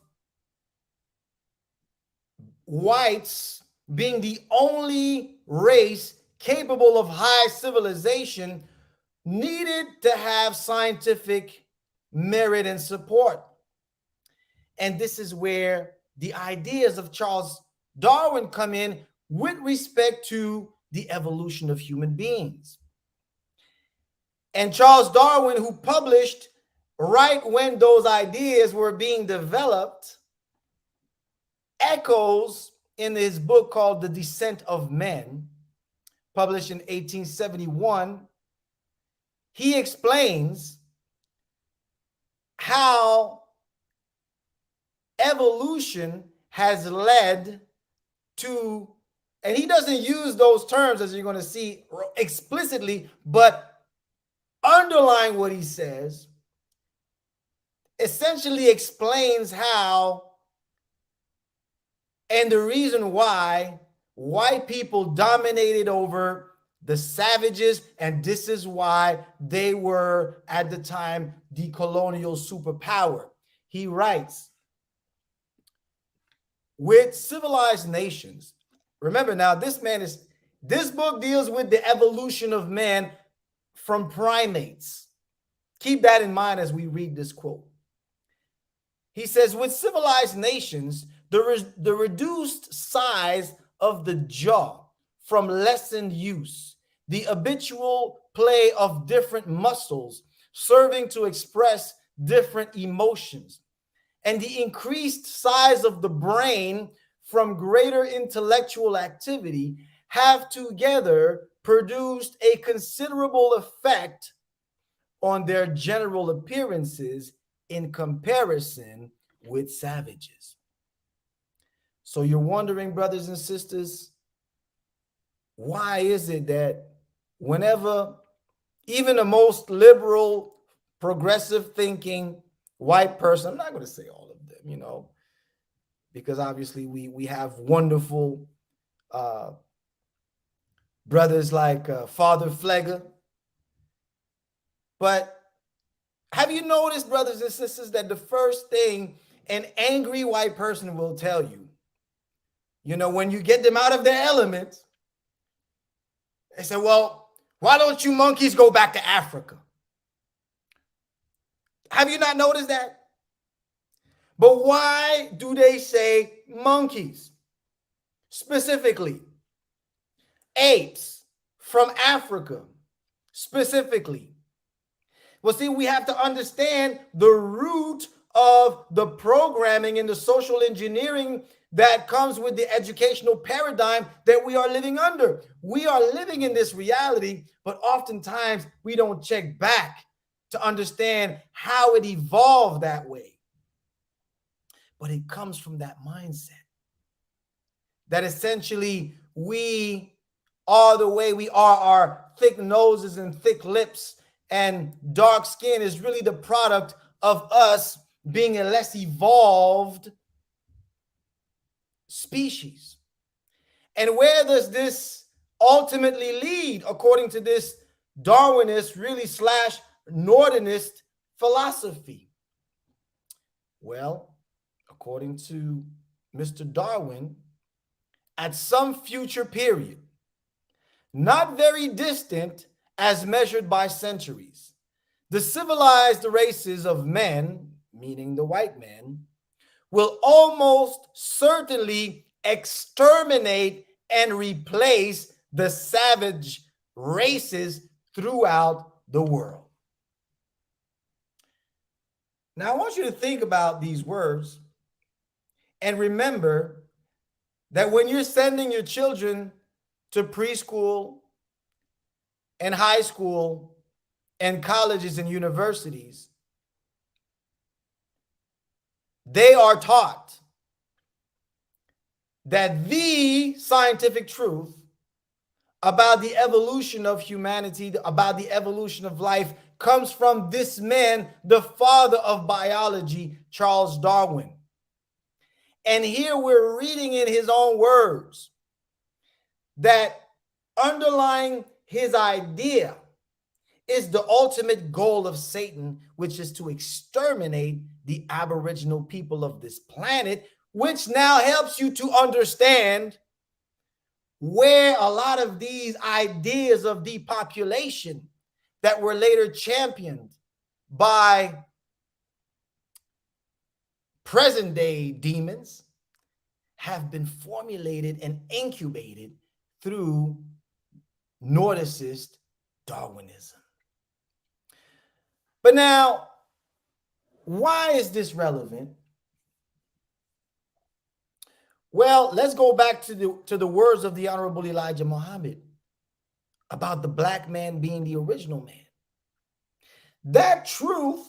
whites being the only race capable of high civilization needed to have scientific merit and support. And this is where the ideas of Charles Darwin come in with respect to the evolution of human beings. And Charles Darwin, who published right when those ideas were being developed, echoes in his book called The Descent of Men, published in 1871. He explains how evolution has led to, and he doesn't use those terms, as you're going to see explicitly, but underlying what he says essentially explains how and the reason why white people dominated over the savages, and this is why they were at the time the colonial superpower. He writes, with civilized nations, remember now, this book deals with the evolution of man from primates. Keep that in mind as we read this quote. He says, with civilized nations, the reduced size of the jaw from lessened use, the habitual play of different muscles serving to express different emotions, and the increased size of the brain from greater intellectual activity have together produced a considerable effect on their general appearances in comparison with savages. So you're wondering, brothers and sisters, why is it that whenever even the most liberal, progressive thinking white person, I'm not going to say all of them, because obviously we have wonderful brothers like Father Flegger. But have you noticed, brothers and sisters, that the first thing an angry white person will tell you, when you get them out of their element, they say, well, why don't you monkeys go back to Africa? Have you not noticed that? But why do they say monkeys? Specifically, apes from Africa, specifically. Well, see, we have to understand the root of the programming and the social engineering that comes with the educational paradigm that we are living under. We are living in this reality, but oftentimes we don't check back to understand how it evolved that way. But it comes from that mindset that essentially we are the way we are. Our thick noses and thick lips and dark skin is really the product of us being a less evolved species. And where does this ultimately lead, according to this Darwinist, really / Northernist philosophy? Well, according to Mr. Darwin, at some future period, not very distant as measured by centuries, the civilized races of men, meaning the white man, will almost certainly exterminate and replace the savage races throughout the world. Now, I want you to think about these words and remember that when you're sending your children to preschool and high school and colleges and universities, they are taught that the scientific truth about the evolution of humanity, about the evolution of life, comes from this man, the father of biology, Charles Darwin. And here we're reading in his own words that underlying his idea is the ultimate goal of Satan, which is to exterminate the Aboriginal people of this planet, which now helps you to understand where a lot of these ideas of depopulation that were later championed by present day demons have been formulated and incubated through Nordicist Darwinism. But now, why is this relevant? Well, let's go back to the words of the Honorable Elijah Muhammad about the black man being the original man. That truth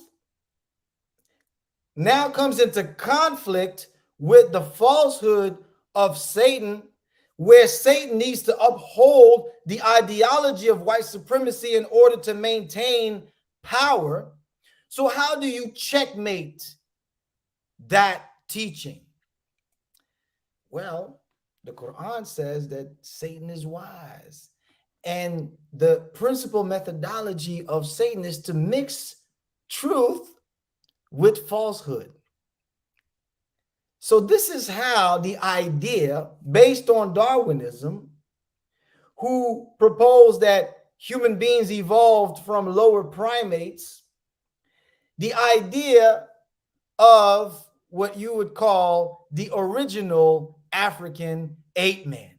now comes into conflict with the falsehood of Satan, where Satan needs to uphold the ideology of white supremacy in order to maintain power. So how do you checkmate that teaching? Well, the Quran says that Satan is wise. And the principal methodology of Satan is to mix truth with falsehood. So this is how the idea, based on Darwinism, who proposed that human beings evolved from lower primates, the idea of what you would call the original African ape man.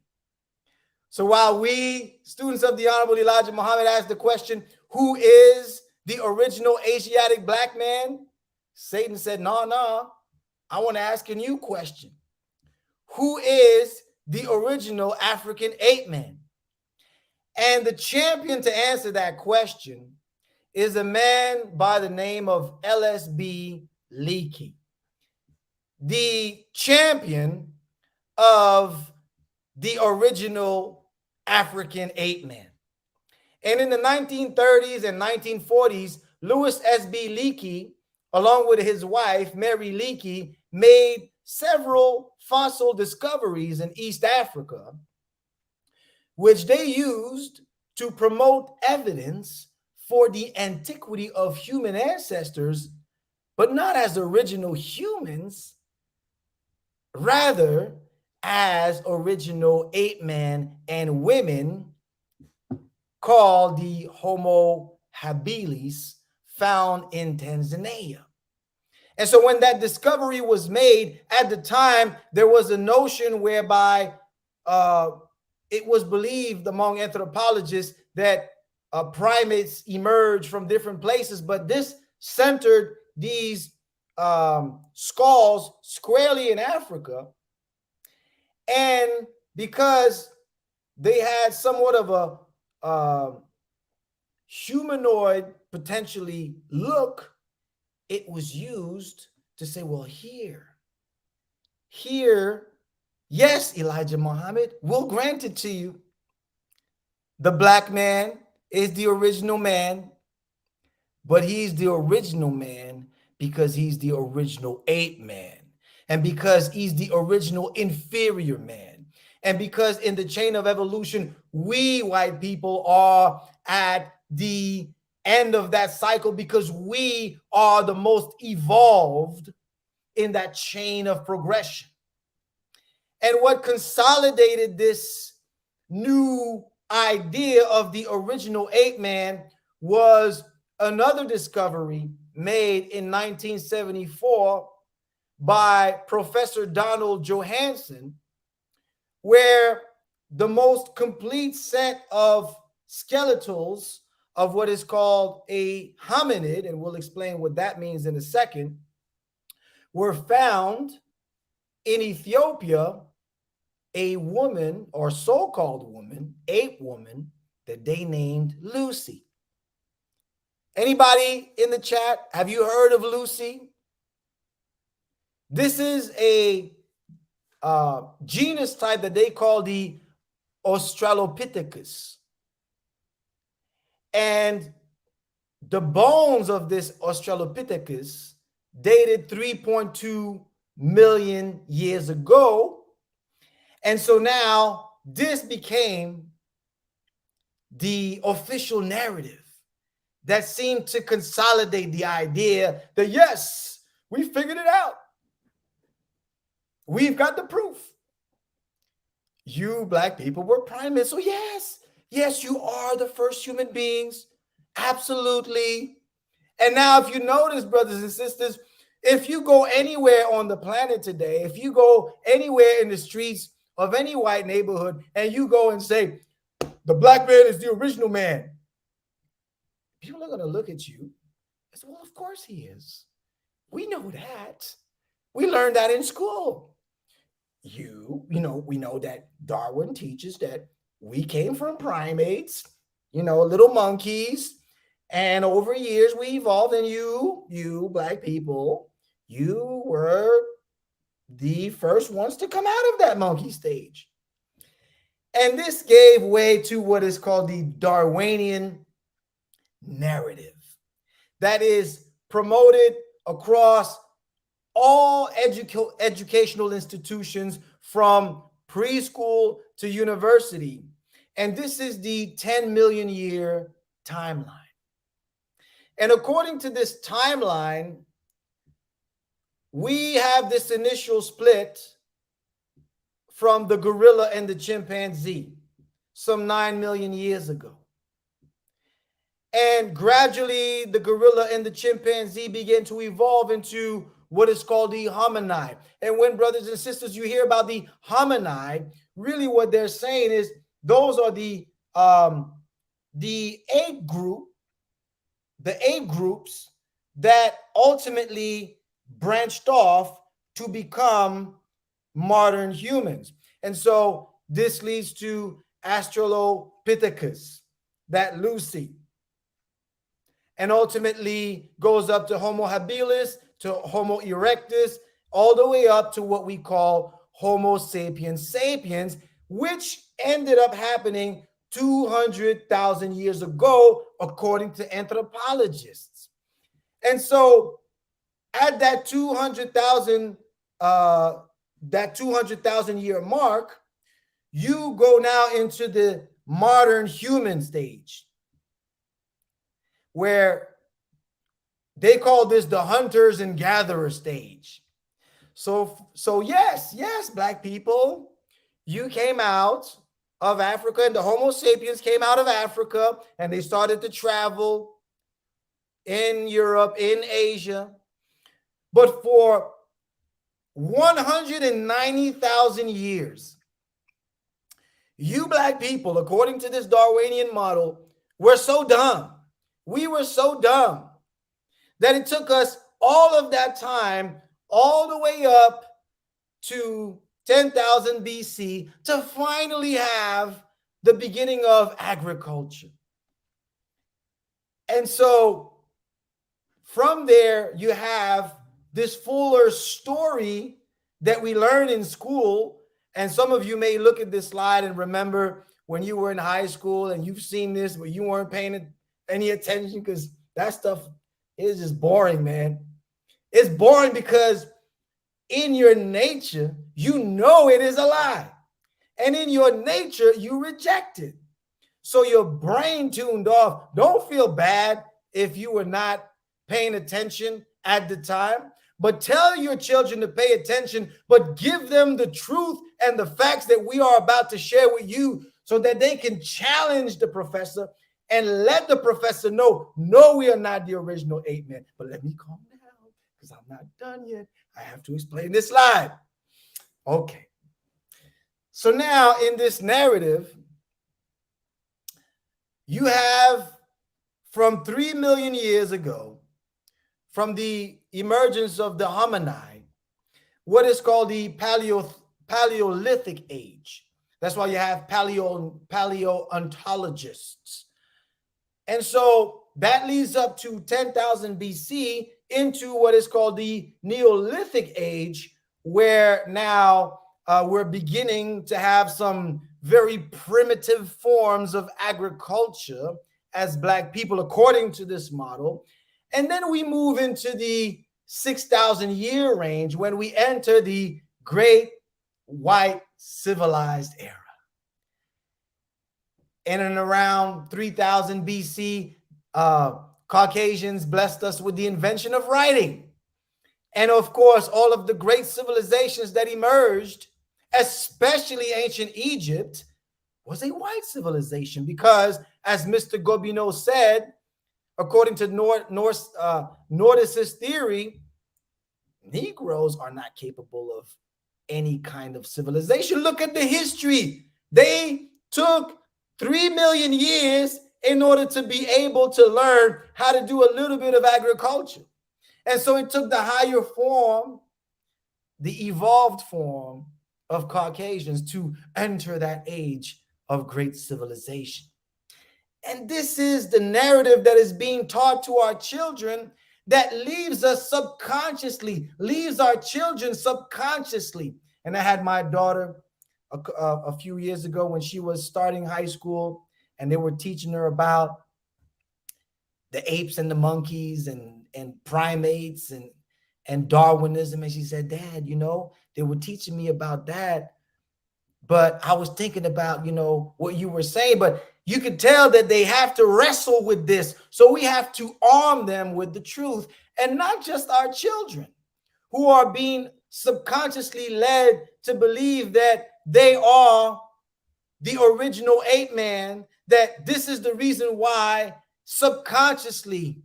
So while we, students of the Honorable Elijah Muhammad, asked the question, who is the original Asiatic black man? Satan said, no, I want to ask a new question. Who is the original African ape man? And the champion to answer that question is a man by the name of LSB Leakey, the champion of the original African ape man. And in the 1930s and 1940s, Louis S.B. Leakey, along with his wife, Mary Leakey, made several fossil discoveries in East Africa, which they used to promote evidence for the antiquity of human ancestors, but not as original humans, rather as original ape man and women called the Homo habilis, found in Tanzania. And so when that discovery was made, at the time, there was a notion whereby it was believed among anthropologists that primates emerged from different places, but this centered these skulls squarely in Africa. And because they had somewhat of a humanoid potentially look, it was used to say, well, here, yes, Elijah Muhammad, we'll grant it to you. The black man is the original man, but he's the original man because he's the original ape man, and because he's the original inferior man, and because in the chain of evolution, we white people are at the end of that cycle because we are the most evolved in that chain of progression. And what consolidated this new idea of the original ape man was another discovery made in 1974 by Professor Donald Johanson, where the most complete set of skeletals of what is called a hominid, and we'll explain what that means in a second, were found in Ethiopia. A woman, or so-called woman, ape woman, that they named Lucy. Anybody in the chat, have you heard of Lucy? This is a genus type that they call the Australopithecus. And the bones of this Australopithecus dated 3.2 million years ago. And so now this became the official narrative that seemed to consolidate the idea that, yes, we figured it out. We've got the proof. You black people were primates. So yes, you are the first human beings. Absolutely. And now if you notice, brothers and sisters, if you go anywhere on the planet today, if you go anywhere in the streets of any white neighborhood and you go and say, the black man is the original man, people are going to look at you and say, well, of course he is. We know that. We learned that in school. We know that Darwin teaches that we came from primates, little monkeys, and over years we evolved, and you black people, you were the first ones to come out of that monkey stage. And this gave way to what is called the Darwinian narrative that is promoted across all educational institutions from preschool to university. And this is the 10 million year timeline. And according to this timeline, we have this initial split from the gorilla and the chimpanzee some 9 million years ago. And gradually, the gorilla and the chimpanzee began to evolve into what is called the hominid. And when, brothers and sisters, you hear about the hominid, really what they're saying is those are the ape groups that ultimately branched off to become modern humans. And so this leads to Australopithecus, that Lucy, and ultimately goes up to Homo habilis, to Homo erectus, all the way up to what we call Homo sapiens sapiens, which ended up happening 200,000 years ago, according to anthropologists. And so at that 200,000 year mark, you go now into the modern human stage, where they call this the hunters and gatherers stage. So yes, black people, you came out of Africa, and the Homo sapiens came out of Africa, and they started to travel in Europe, in Asia. But for 190,000 years, you black people, according to this Darwinian model, were so dumb. We were so dumb that it took us all of that time, all the way up to 10,000 BC, to finally have the beginning of agriculture. And so from there, you have this fuller story that we learn in school. And some of you may look at this slide and remember when you were in high school and you've seen this, but you weren't paying any attention because that stuff is just boring, man. It's boring because in your nature, you know it is a lie. And in your nature, you reject it. So your brain tuned off. Don't feel bad if you were not paying attention at the time, but tell your children to pay attention, but give them the truth and the facts that we are about to share with you so that they can challenge the professor and let the professor know, no, we are not the original ape man. But let me calm down because I'm not done yet. I have to explain this live. Okay. So now in this narrative, you have from 3 million years ago, from the emergence of the homini, what is called the Paleolithic age. That's why you have paleontologists. And so that leads up to 10,000 BC into what is called the Neolithic age, where now we're beginning to have some very primitive forms of agriculture as Black people, according to this model. And then we move into the 6,000 year range when we enter the Great White Civilized Era. And in around 3000 BC, Caucasians blessed us with the invention of writing. And of course, all of the great civilizations that emerged, especially ancient Egypt, was a white civilization because, as Mr. Gobineau said, according to Nordicist theory, Negroes are not capable of any kind of civilization. Look at the history. They took 3 million years in order to be able to learn how to do a little bit of agriculture. And so it took the higher form, the evolved form of Caucasians to enter that age of great civilization. And this is the narrative that is being taught to our children that leaves us subconsciously, leaves our children subconsciously. And I had my daughter a few years ago when she was starting high school, and they were teaching her about the apes and the monkeys and primates and Darwinism. And she said, Dad, you know, they were teaching me about that, but I was thinking about, you know, what you were saying, but you could tell that they have to wrestle with this. So we have to arm them with the truth, and not just our children who are being subconsciously led to believe that they are the original ape man, that this is the reason why subconsciously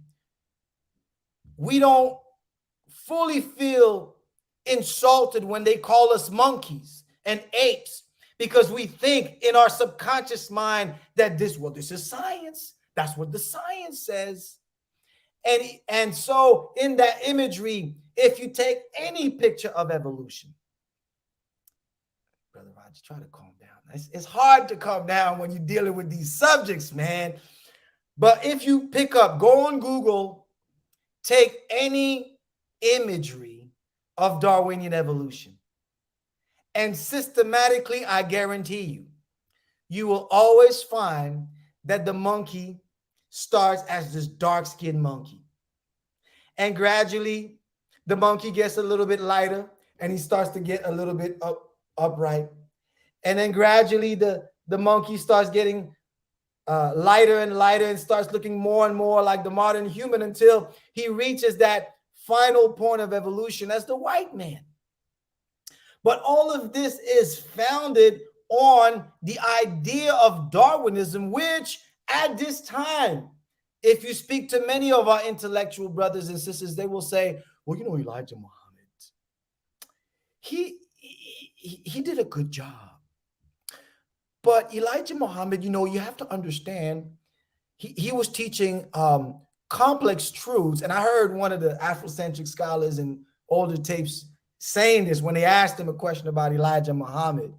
we don't fully feel insulted when they call us monkeys and apes, because we think in our subconscious mind that this is science. That's what the science says. And so in that imagery, if you take any picture of evolution, Brother Roger, try to calm down. It's hard to calm down when you're dealing with these subjects, man. But if you pick up, go on Google, take any imagery of Darwinian evolution, and systematically, I guarantee you, you will always find that the monkey starts as this dark-skinned monkey. And gradually, the monkey gets a little bit lighter, and he starts to get a little bit upright. And then gradually, the monkey starts getting lighter and lighter and starts looking more and more like the modern human until he reaches that final point of evolution as the white man. But all of this is founded on the idea of Darwinism, which at this time, if you speak to many of our intellectual brothers and sisters, they will say, well, you know, Elijah Muhammad, he did a good job. But Elijah Muhammad, you know, you have to understand, he was teaching complex truths. And I heard one of the Afrocentric scholars in older tapes saying this when they asked him a question about Elijah Muhammad.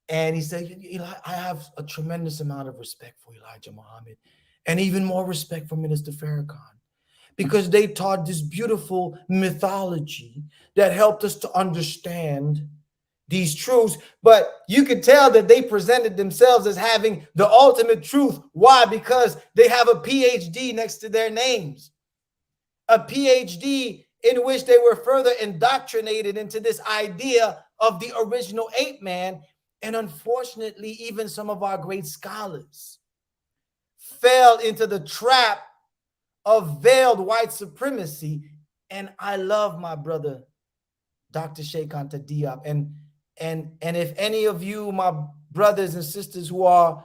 And he said, I have a tremendous amount of respect for Elijah Muhammad, and even more respect for Minister Farrakhan, because they taught this beautiful mythology that helped us to understand these truths. But you could tell that they presented themselves as having the ultimate truth. Why? Because they have a PhD next to their names, a PhD in which they were further indoctrinated into this idea of the original ape man. And unfortunately, even some of our great scholars fell into the trap of veiled white supremacy. And I love my brother, Dr. Sheikh Anta Diop. And if any of you, my brothers and sisters who are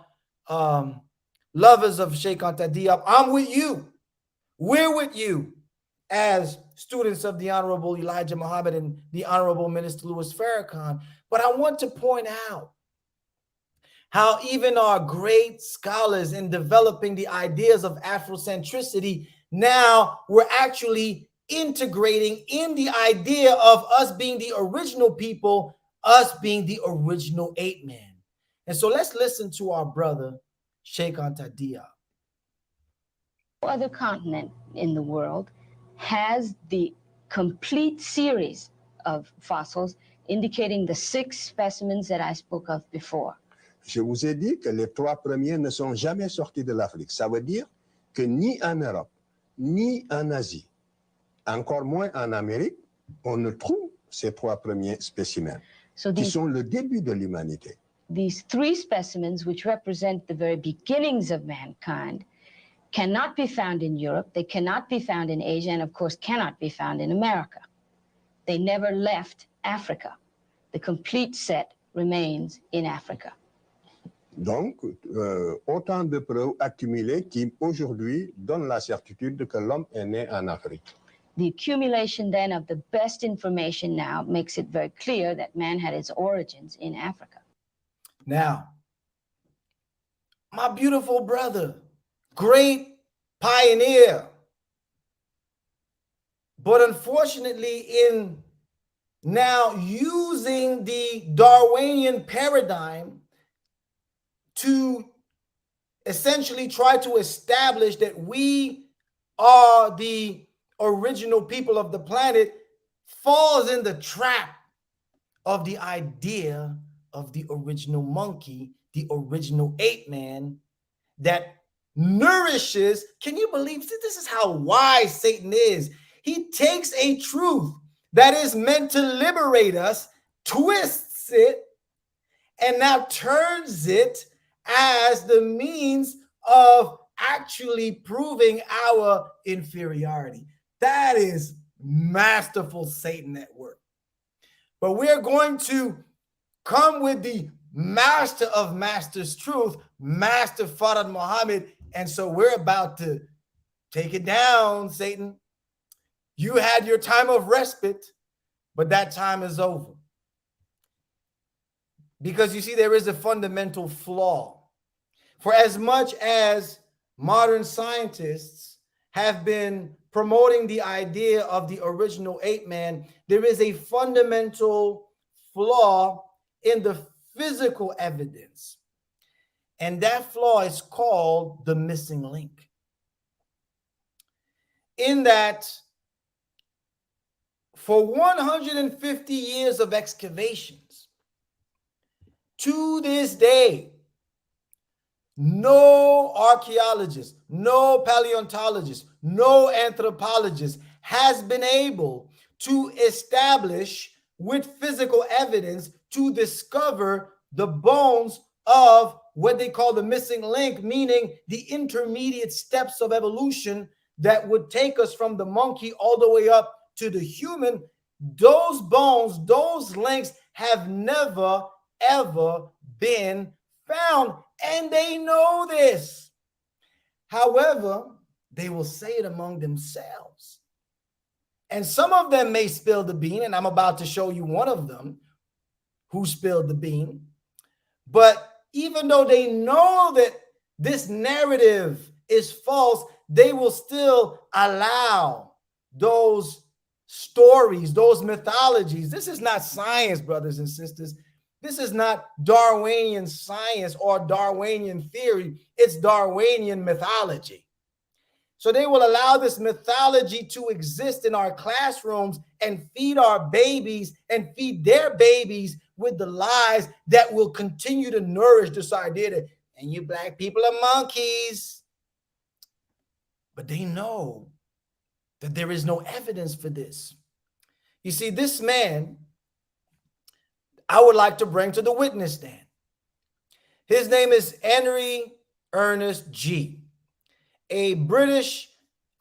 lovers of Sheikh Anta Diop, I'm with you. We're with you as students of the Honorable Elijah Muhammad and the Honorable Minister Louis Farrakhan. But I want to point out how even our great scholars in developing the ideas of Afrocentricity, now we're actually integrating in the idea of us being the original people, us being the original ape man. And so let's listen to our brother, Sheikh Anta Diop. No other continent in the world has the complete series of fossils indicating the 6 specimens that I spoke of before. Je vous ai dit que les 3 premiers ne sont jamais sortis de l'Afrique. Ça veut dire que ni en Europe, ni en Asie, encore moins en Amérique, on ne trouve ces 3 premiers spécimens, qui sont le début de l'humanité. These 3 specimens, which represent the very beginnings of mankind, cannot be found in Europe, they cannot be found in Asia, and of course cannot be found in America. They never left Africa. The complete set remains in Africa. Donc, autant de preuves accumulées qui aujourd'hui donnent la certitude que l'homme est né en Afrique. The accumulation then of the best information now makes it very clear that man had its origins in Africa. Now, my beautiful brother, great pioneer, but unfortunately in now using the Darwinian paradigm to essentially try to establish that we are the original people of the planet, falls in the trap of the idea of the original monkey, the original ape man that nourishes. Can you believe this is how wise Satan is? He takes a truth that is meant to liberate us, twists it, and now turns it as the means of actually proving our inferiority. That is masterful Satan at work. But we're going to come with the master of masters truth, Master Farad Muhammad. And so we're about to take it down, Satan. You had your time of respite, but that time is over. Because you see, there is a fundamental flaw. For as much as modern scientists have been promoting the idea of the original ape man, there is a fundamental flaw in the physical evidence. And that flaw is called the missing link. In that, for 150 years of excavations, to this day, no archaeologist, no paleontologist, no anthropologist has been able to establish with physical evidence to discover the bones of what they call the missing link, meaning the intermediate steps of evolution that would take us from the monkey all the way up to the human. Those bones, those links have never, ever been found, and they know this. However, they will say it among themselves. And some of them may spill the bean, and I'm about to show you one of them who spilled the bean. But even though they know that this narrative is false, they will still allow those stories, those mythologies. This is not science, brothers and sisters. This is not Darwinian science or Darwinian theory. It's Darwinian mythology. So they will allow this mythology to exist in our classrooms and feed our babies and feed their babies with the lies that will continue to nourish this idea that, and you black people are monkeys. But they know that there is no evidence for this. You see, this man, I would like to bring to the witness stand. His name is Henry Ernest G., a British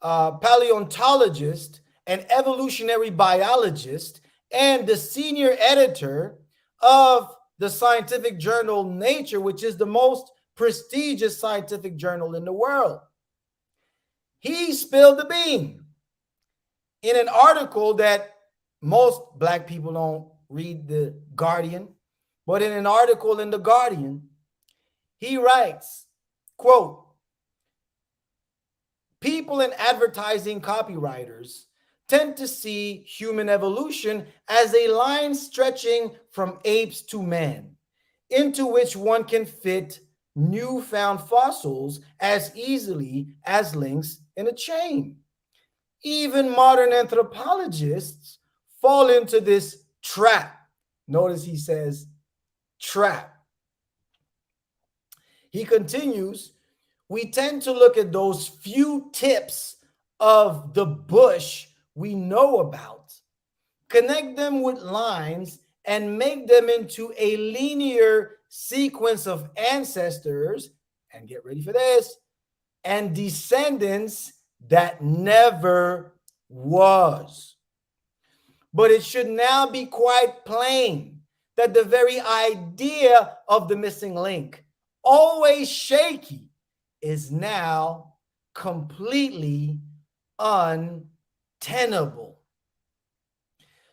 paleontologist and evolutionary biologist, and the senior editor of the scientific journal Nature, which is the most prestigious scientific journal in the world. He spilled the bean in an article that most Black people don't read The Guardian, but in an article in The Guardian, he writes, quote, people in advertising copywriters tend to see human evolution as a line stretching from apes to man, into which one can fit newfound fossils as easily as links in a chain. Even modern anthropologists fall into this trap. Notice he says trap. He continues, we tend to look at those few tips of the bush we know about, connect them with lines, and make them into a linear sequence of ancestors, and get ready for this, and descendants that never was. But it should now be quite plain that the very idea of the missing link, always shaky, is now completely untenable.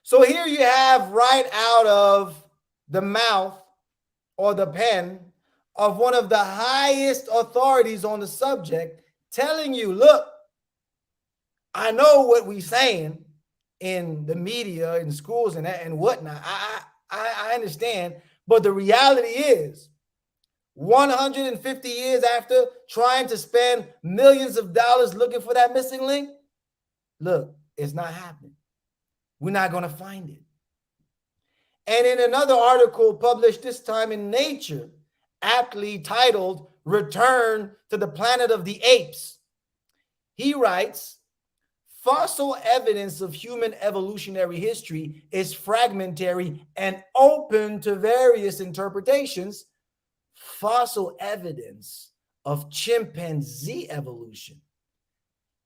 So here you have right out of the mouth or the pen of one of the highest authorities on the subject telling you, look, I know what we're saying in the media, in schools and whatnot. I understand, but the reality is 150 years after trying to spend millions of dollars looking for that missing link, look, it's not happening. We're not going to find it. And in another article published this time in Nature, aptly titled Return to the Planet of the Apes, he writes, fossil evidence of human evolutionary history is fragmentary and open to various interpretations. Fossil evidence of chimpanzee evolution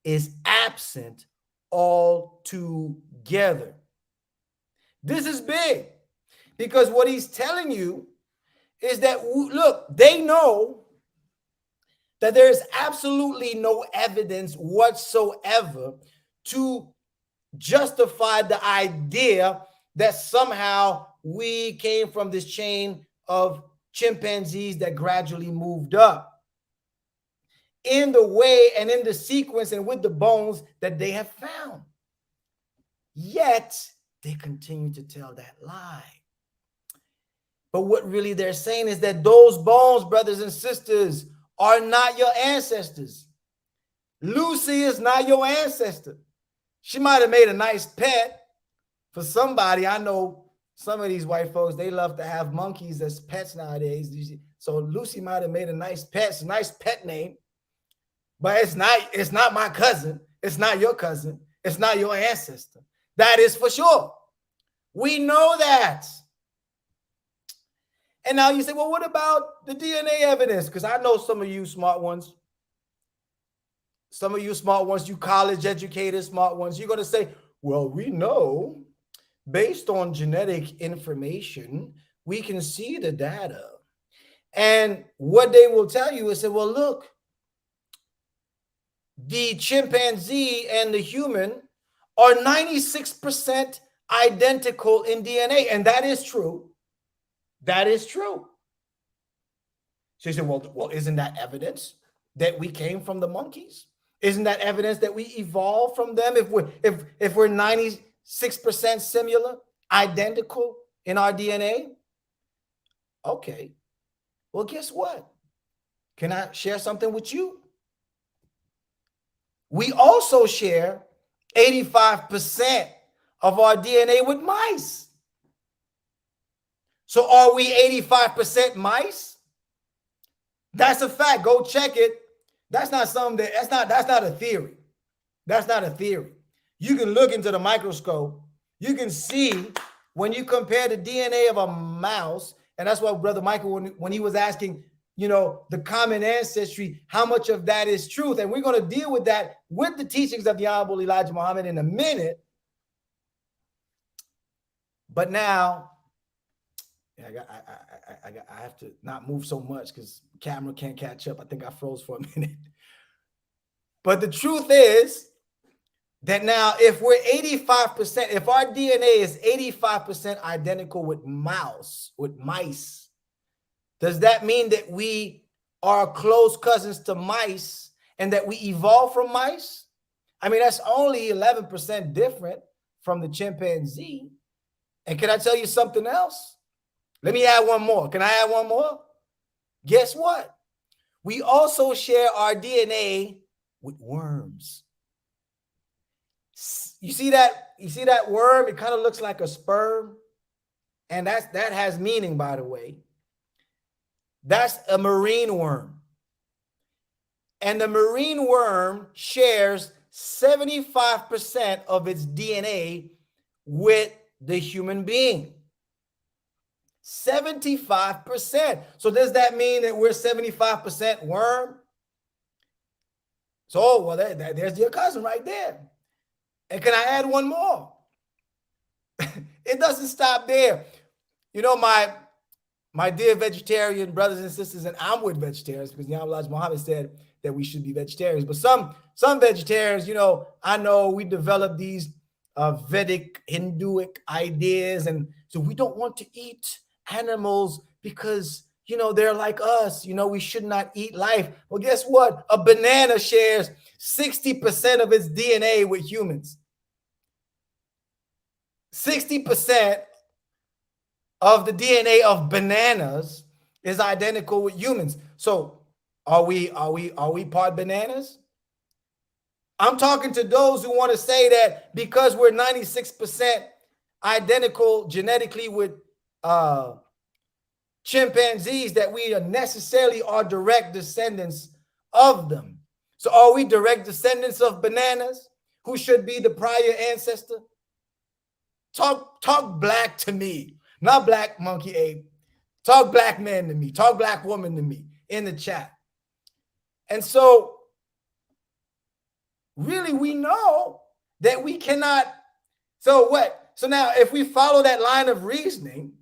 is absent altogether. This is big because what he's telling you is that, look, they know that there is absolutely no evidence whatsoever to justify the idea that somehow we came from this chain of chimpanzees that gradually moved up in the way and in the sequence and with the bones that they have found. Yet they continue to tell that lie. But what really they're saying is that those bones, brothers and sisters, are not your ancestors. Lucy is not your ancestor. She might have made a nice pet for somebody. I know some of these white folks, they love to have monkeys as pets nowadays. So Lucy might have made a nice pet. It's a nice pet name. But it's not my cousin. It's not your cousin. It's not your ancestor. That is for sure. We know that. And now you say, well, what about the DNA evidence? Because I know some of you smart ones, you college educated smart ones, you're going to say, well, we know based on genetic information, we can see the data. And what they will tell you is say, well, look, the chimpanzee and the human are 96% identical in DNA. And that is true. That is true. So you say, well, isn't that evidence that we came from the monkeys? Isn't that evidence that we evolved from them if we're 96% similar, identical in our DNA? Okay. Well, guess what? Can I share something with you? We also share 85% of our DNA with mice. So are we 85% mice? That's a fact. Go check it. That's not something that's not a theory. That's not a theory. You can look into the microscope. You can see when you compare the DNA of a mouse, and that's why Brother Michael, when he was asking, the common ancestry, how much of that is truth? And we're going to deal with that with the teachings of the Honorable Elijah Muhammad in a minute. But now, I have to not move so much because camera can't catch up. I think I froze for a minute. But the truth is that now if we're 85%, if our DNA is 85% identical with mice, does that mean that we are close cousins to mice and that we evolved from mice? I mean, that's only 11% different from the chimpanzee. And can I tell you something else? Let me add one more. Can I add one more? Guess what? We also share our DNA with worms. You see that? You see that worm? It kind of looks like a sperm. And that has meaning, by the way. That's a marine worm. And the marine worm shares 75% of its DNA with the human being. 75%. So does that mean that we're 75% worm? So, well, there's your cousin right there. And can I add one more? It doesn't stop there. You know, my dear vegetarian brothers and sisters, and I'm with vegetarians because Muhammad said that we should be vegetarians. But some vegetarians, you know, I know we developed these Vedic, Hinduic ideas, and so we don't want to eat animals because, you know, they're like us. You know, we should not eat life. Well, guess what? A banana shares 60% of its DNA with humans. 60% of the DNA of bananas is identical with humans. So are we part bananas? I'm talking to those who want to say that because we're 96% identical genetically with chimpanzees, that we necessarily are direct descendants of them. So are we direct descendants of bananas, who should be the prior ancestor? Talk black to me, not black monkey ape. Talk black man to me. Talk black woman to me in the chat. And so really we know that we cannot. So what? So now if we follow that line of reasoning,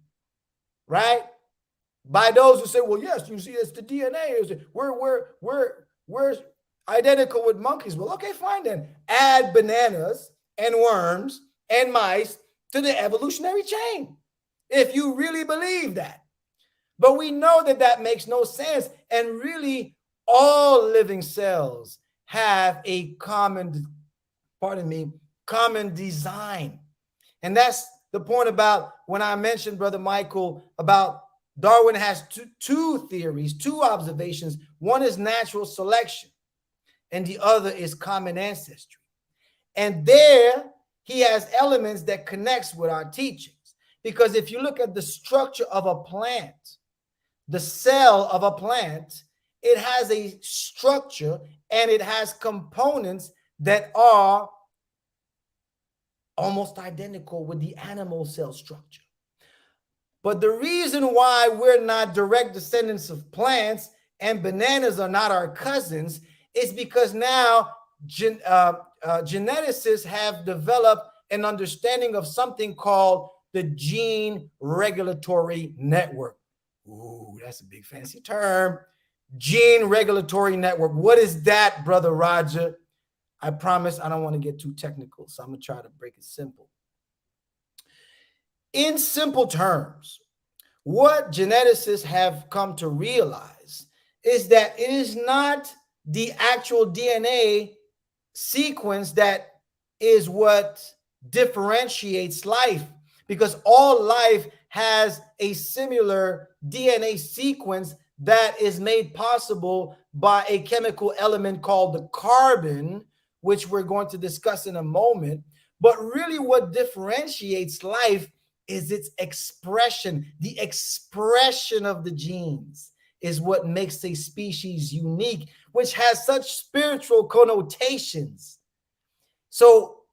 right? By those who say, well, yes, you see, it's the DNA. We're identical with monkeys. Well, okay, fine then. Add bananas and worms and mice to the evolutionary chain, if you really believe that. But we know that that makes no sense. And really, all living cells have a common design. And that's the point about when I mentioned, Brother Michael, about Darwin has two theories, two observations. One is natural selection, and the other is common ancestry. And there he has elements that connects with our teachings. Because if you look at the structure of a plant, the cell of a plant, it has a structure and it has components that are almost identical with the animal cell structure. But the reason why we're not direct descendants of plants and bananas are not our cousins is because now geneticists have developed an understanding of something called the gene regulatory network. Ooh, that's a big fancy term. Gene regulatory network. What is that, Brother Roger? I promise I don't want to get too technical, so I'm going to try to break it simple. In simple terms, what geneticists have come to realize is that it is not the actual DNA sequence that is what differentiates life, because all life has a similar DNA sequence that is made possible by a chemical element called the carbon, which we're going to discuss in a moment. But really what differentiates life is its expression. The expression of the genes is what makes a species unique, which has such spiritual connotations. So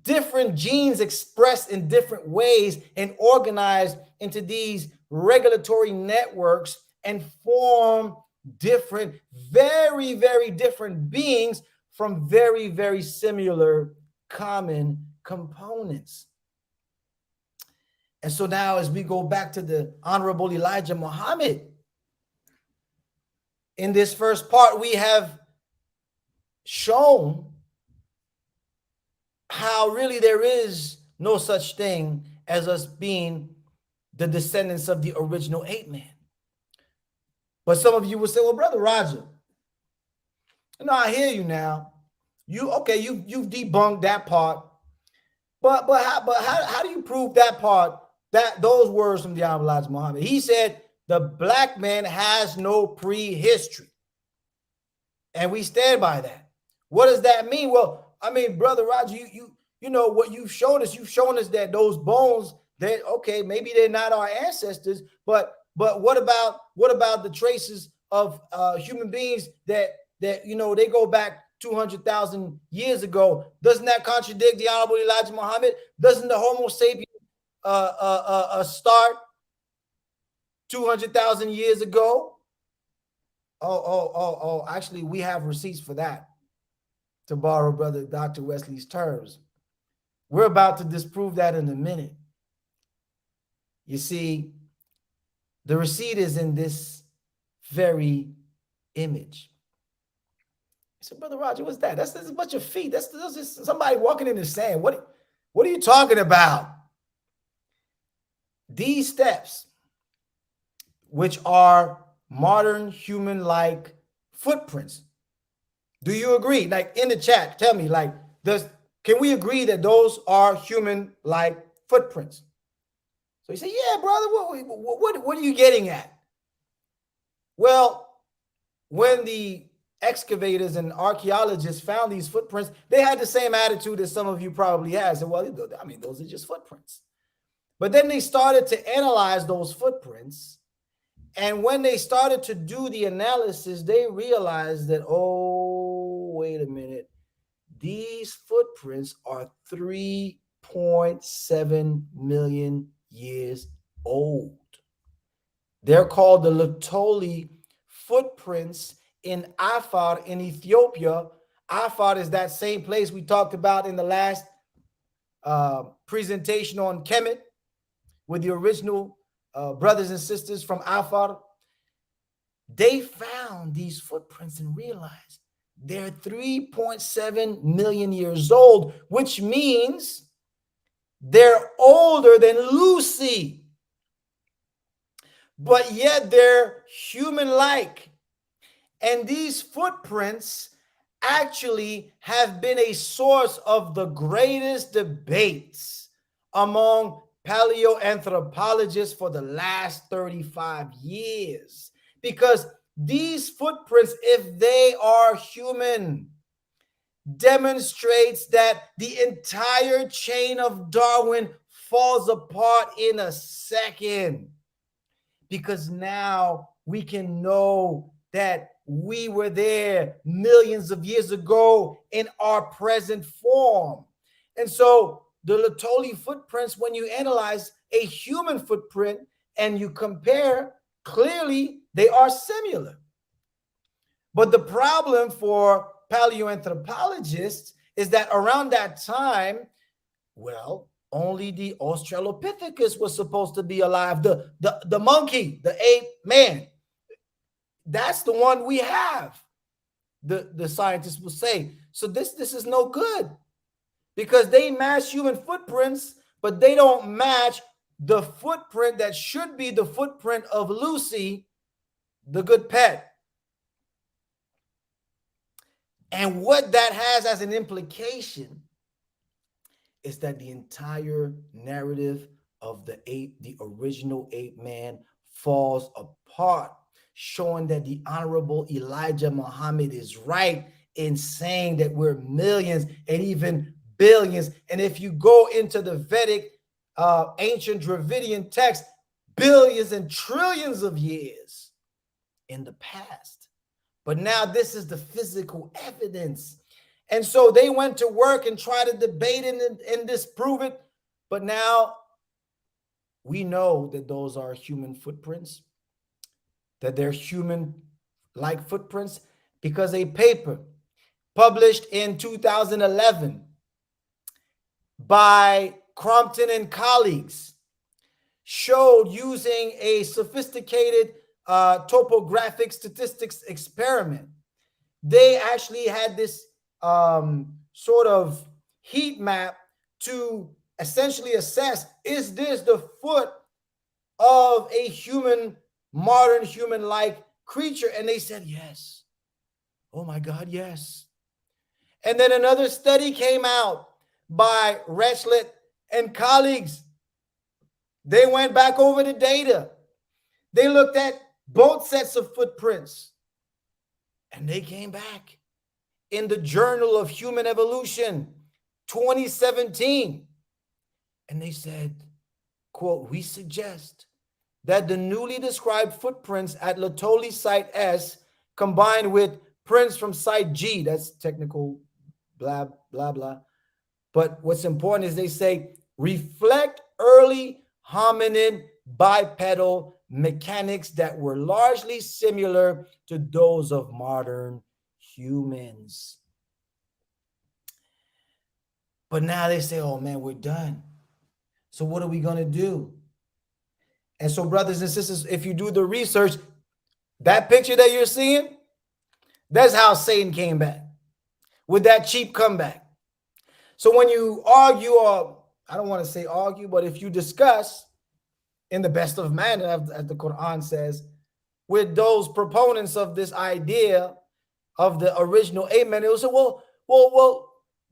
different genes expressed in different ways and organized into these regulatory networks and form different, very, very different beings from very, very similar common components. And so now as we go back to the Honorable Elijah Muhammad, in this first part, we have shown how really there is no such thing as us being the descendants of the original ape man. But some of you will say, well, Brother Roger, no, I hear you now. You've debunked that part. But how do you prove that part, that those words from the Honorable Elijah Muhammad? He said the black man has no prehistory. And we stand by that. What does that mean? Well, I mean, Brother Roger, you know what you've shown us that those bones, that okay, maybe they're not our ancestors, but what about the traces of human beings that you know they go back 200,000 years ago? Doesn't that contradict the Honorable Elijah Muhammad? Doesn't the Homo sapiens start 200,000 years ago? Oh, actually, we have receipts for that, to borrow Brother Dr. Wesley's terms. We're about to disprove that in a minute. You see, the receipt is in this very image. I said, Brother Roger, what's that? That's a bunch of feet. That's just somebody walking in the sand. What are you talking about? These steps, which are modern human-like footprints. Do you agree? Like in the chat, tell me, like, can we agree that those are human-like footprints? So you say, yeah, brother, what are you getting at? Well, when the excavators and archaeologists found these footprints, they had the same attitude as some of you probably has. And well, I mean, those are just footprints. But then they started to analyze those footprints. And when they started to do the analysis, they realized that, oh, wait a minute. These footprints are 3.7 million years old. They're called the Lutoli footprints in Afar in Ethiopia. Afar is that same place we talked about in the last presentation on Kemet with the original brothers and sisters from Afar. They found these footprints and realized they're 3.7 million years old, which means they're older than Lucy, but yet they're human-like. And these footprints actually have been a source of the greatest debates among paleoanthropologists for the last 35 years. Because these footprints, if they are human, demonstrates that the entire chain of Darwin falls apart in a second. Because now we can know that we were there millions of years ago in our present form. And so the Lutoli footprints, when you analyze a human footprint and you compare, clearly they are similar. But the problem for paleoanthropologists is that around that time, well, only the Australopithecus was supposed to be alive. The monkey, the ape man, that's the one we have, the scientists will say. So this is no good, because they match human footprints, but they don't match the footprint that should be the footprint of Lucy, the good pet. And what that has as an implication is that the entire narrative of the ape, the original ape man, falls apart, showing that the Honorable Elijah Muhammad is right in saying that we're millions and even billions. And if you go into the Vedic, ancient Dravidian text, billions and trillions of years in the past. But now this is the physical evidence. And so they went to work and tried to debate and disprove it. But now we know that those are human footprints, that they're human-like footprints, because a paper published in 2011 by Crompton and colleagues showed using a sophisticated topographic statistics experiment. They actually had this sort of heat map to essentially assess, is this the foot of a human, modern human-like creature? And they said, yes. Oh my God, yes. And then another study came out by Rechlet and colleagues. They went back over the data. They looked at both sets of footprints. And they came back in the Journal of Human Evolution, 2017. And they said, quote, we suggest that the newly described footprints at Lotoli Site S combined with prints from Site G, that's technical, blah, blah, blah. But what's important is they say, reflect early hominid bipedal mechanics that were largely similar to those of modern humans. But now they say, oh man, we're done. So what are we going to do? And so, brothers and sisters, if you do the research, that picture that you're seeing, that's how Satan came back with that cheap comeback. So when you argue, or I don't want to say argue, but if you discuss in the best of manner, as the Quran says, with those proponents of this idea of the original ape man, it will say,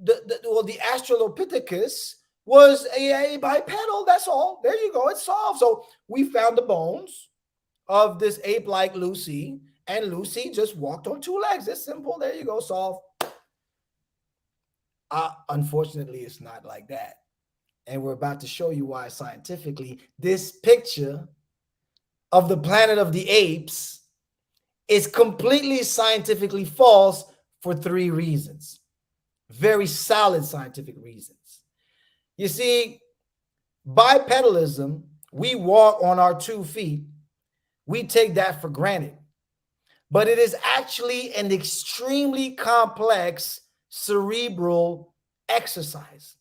the Australopithecus was a bipedal. That's all. There you go. It's solved. So we found the bones of this ape-like Lucy, and Lucy just walked on two legs. It's simple. There you go. Solved. Unfortunately, it's not like that. And we're about to show you why scientifically this picture of the planet of the apes is completely scientifically false for 3 reasons. Very solid scientific reasons. You see, bipedalism, we walk on our 2 feet. We take that for granted. But it is actually an extremely complex cerebral exercise.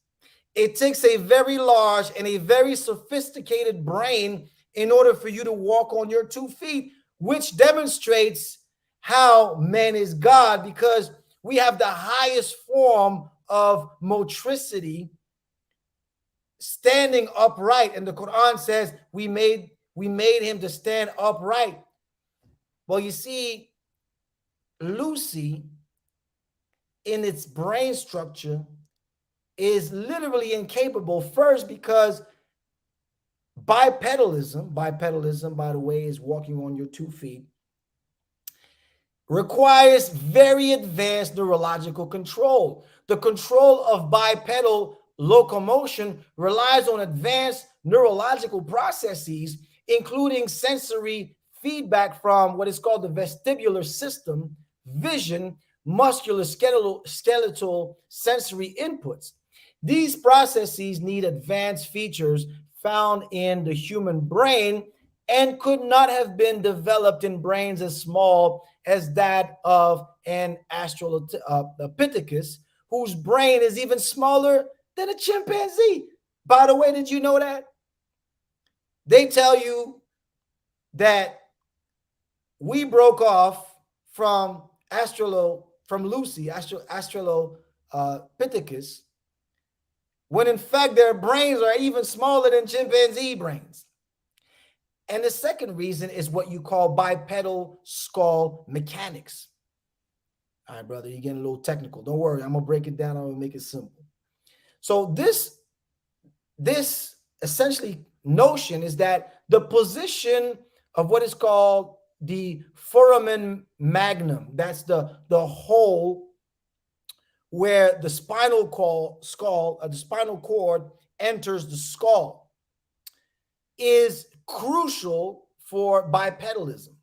It takes a very large and a very sophisticated brain in order for you to walk on your 2 feet, which demonstrates how man is God, because we have the highest form of motricity standing upright. And the Quran says we made him to stand upright. Well, you see, Lucy, in its brain structure, is literally incapable, first because bipedalism, by the way, is walking on your 2 feet, requires very advanced neurological control. The control of bipedal locomotion relies on advanced neurological processes, including sensory feedback from what is called the vestibular system, vision, musculoskeletal sensory inputs. These processes need advanced features found in the human brain and could not have been developed in brains as small as that of an Australopithecus, whose brain is even smaller than a chimpanzee. By the way, did you know that? They tell you that we broke off from Lucy, Australopithecus, when in fact their brains are even smaller than chimpanzee brains. And the second reason is what you call bipedal skull mechanics. All right, brother, you're getting a little technical. Don't worry, I'm gonna break it down. I'm gonna make it simple. So this essentially notion is that the position of what is called the foramen magnum, that's the hole where the spinal cord enters the skull, is crucial for bipedalism.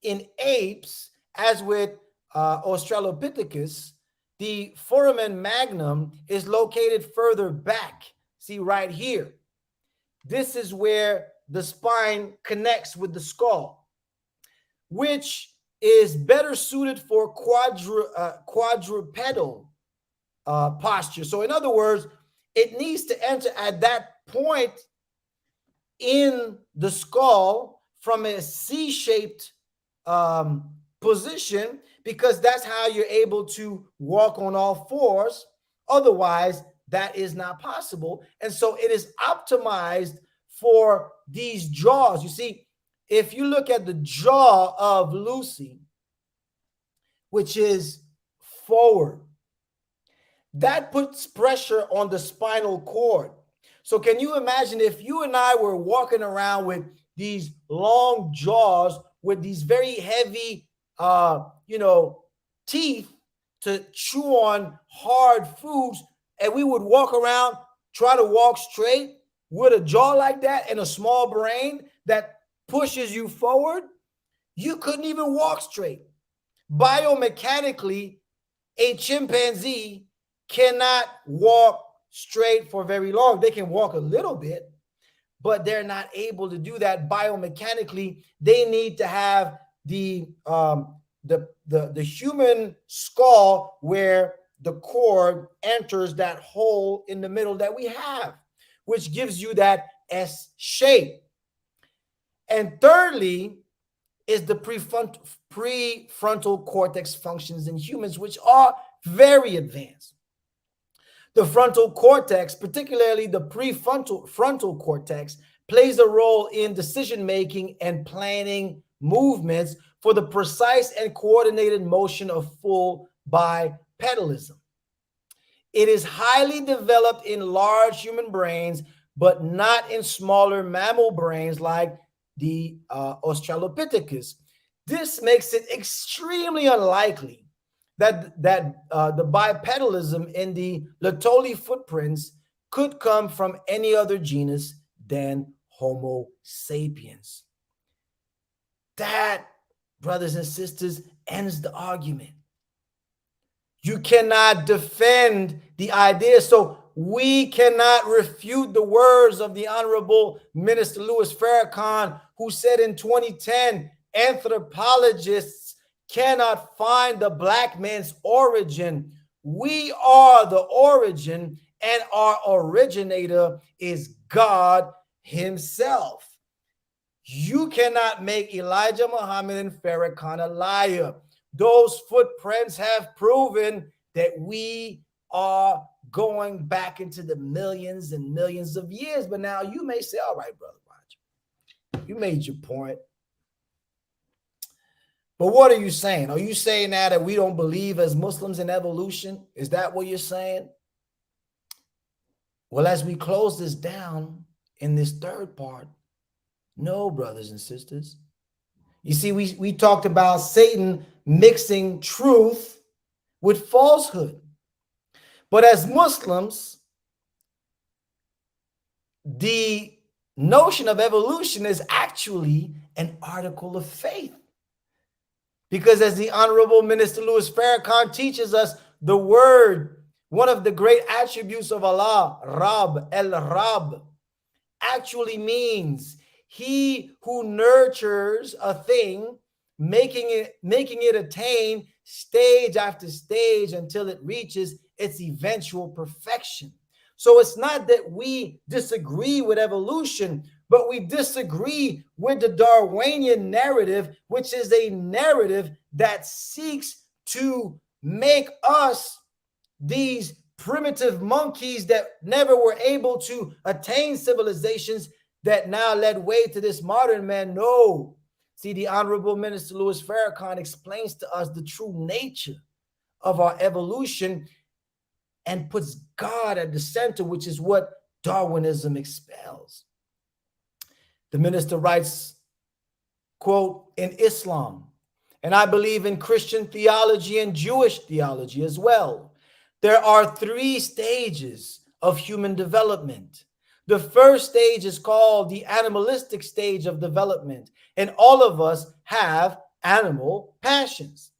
In apes, as with Australopithecus, the foramen magnum is located further back. See right here. This is where the spine connects with the skull, which is better suited for quadrupedal posture. So in other words, it needs to enter at that point in the skull from a C-shaped position, because that's how you're able to walk on all fours. Otherwise, that is not possible. And so it is optimized for these jaws. You see, if you look at the jaw of Lucy, which is forward, that puts pressure on the spinal cord. So can you imagine if you and I were walking around with these long jaws with these very heavy, teeth to chew on hard foods, and we would walk around, try to walk straight with a jaw like that and a small brain that pushes you forward? You couldn't even walk straight. Biomechanically, a chimpanzee cannot walk straight for very long. They can walk a little bit, but they're not able to do that biomechanically. They need to have the human skull where the cord enters that hole in the middle that we have, which gives you that S shape. And thirdly is the prefrontal cortex functions in humans, which are very advanced. The frontal cortex, particularly the frontal cortex, plays a role in decision-making and planning movements for the precise and coordinated motion of full bipedalism. It is highly developed in large human brains, but not in smaller mammal brains like the Australopithecus. This makes it extremely unlikely that the bipedalism in the Laetoli footprints could come from any other genus than Homo sapiens. That, brothers and sisters, ends the argument. You cannot defend the idea. So we cannot refute the words of the Honorable Minister Louis Farrakhan, who said in 2010, anthropologists cannot find the black man's origin. We are the origin, and our originator is God himself. You cannot make Elijah Muhammad and Farrakhan a liar. Those footprints have proven that we are going back into the millions and millions of years. But now you may say, all right, Brother Roger, you made your point. But what are you saying? Are you saying now that we don't believe as Muslims in evolution? Is that what you're saying? Well, as we close this down in this third part, no, brothers and sisters. You see, we talked about Satan mixing truth with falsehood. But as Muslims, the notion of evolution is actually an article of faith. Because as the Honorable Minister Louis Farrakhan teaches us, the word, one of the great attributes of Allah, Rab, El-Rab, actually means he who nurtures a thing, making it attain stage after stage until it reaches its eventual perfection. So it's not that we disagree with evolution, but we disagree with the Darwinian narrative, which is a narrative that seeks to make us these primitive monkeys that never were able to attain civilizations that now led way to this modern man. No. See, the Honorable Minister Louis Farrakhan explains to us the true nature of our evolution and puts God at the center, which is what Darwinism expels. The minister writes, quote, in Islam, and I believe in Christian theology and Jewish theology as well, there are 3 stages of human development. The first stage is called the animalistic stage of development, and all of us have animal passions.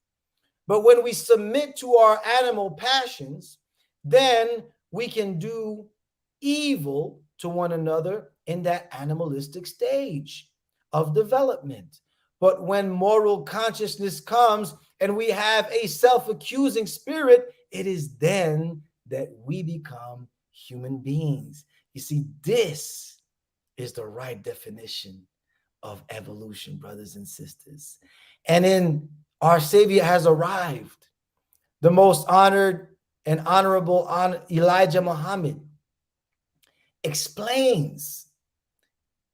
But when we submit to our animal passions, then we can do evil to one another in that animalistic stage of development. But when moral consciousness comes and we have a self-accusing spirit, it is then that we become human beings. You see, this is the right definition of evolution, brothers and sisters. And in our Savior has arrived, the most honored and honorable Elijah Muhammad explains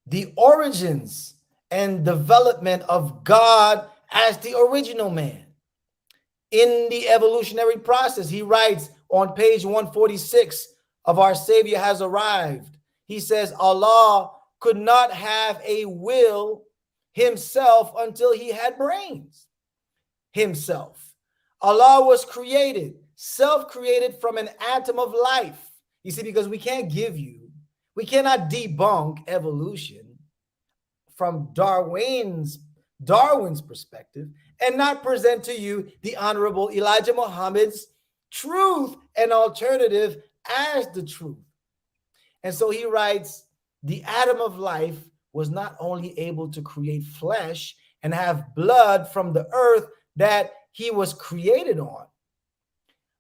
the origins and development of God as the original man. In the evolutionary process, he writes on page 146 of Our Savior Has Arrived, he says, Allah could not have a will himself until he had brains himself. Allah was created, self-created from an atom of life. You see, because we cannot debunk evolution from Darwin's perspective and not present to you the Honorable Elijah Muhammad's truth and alternative as the truth. And so he writes, the atom of life was not only able to create flesh and have blood from the earth that he was created on.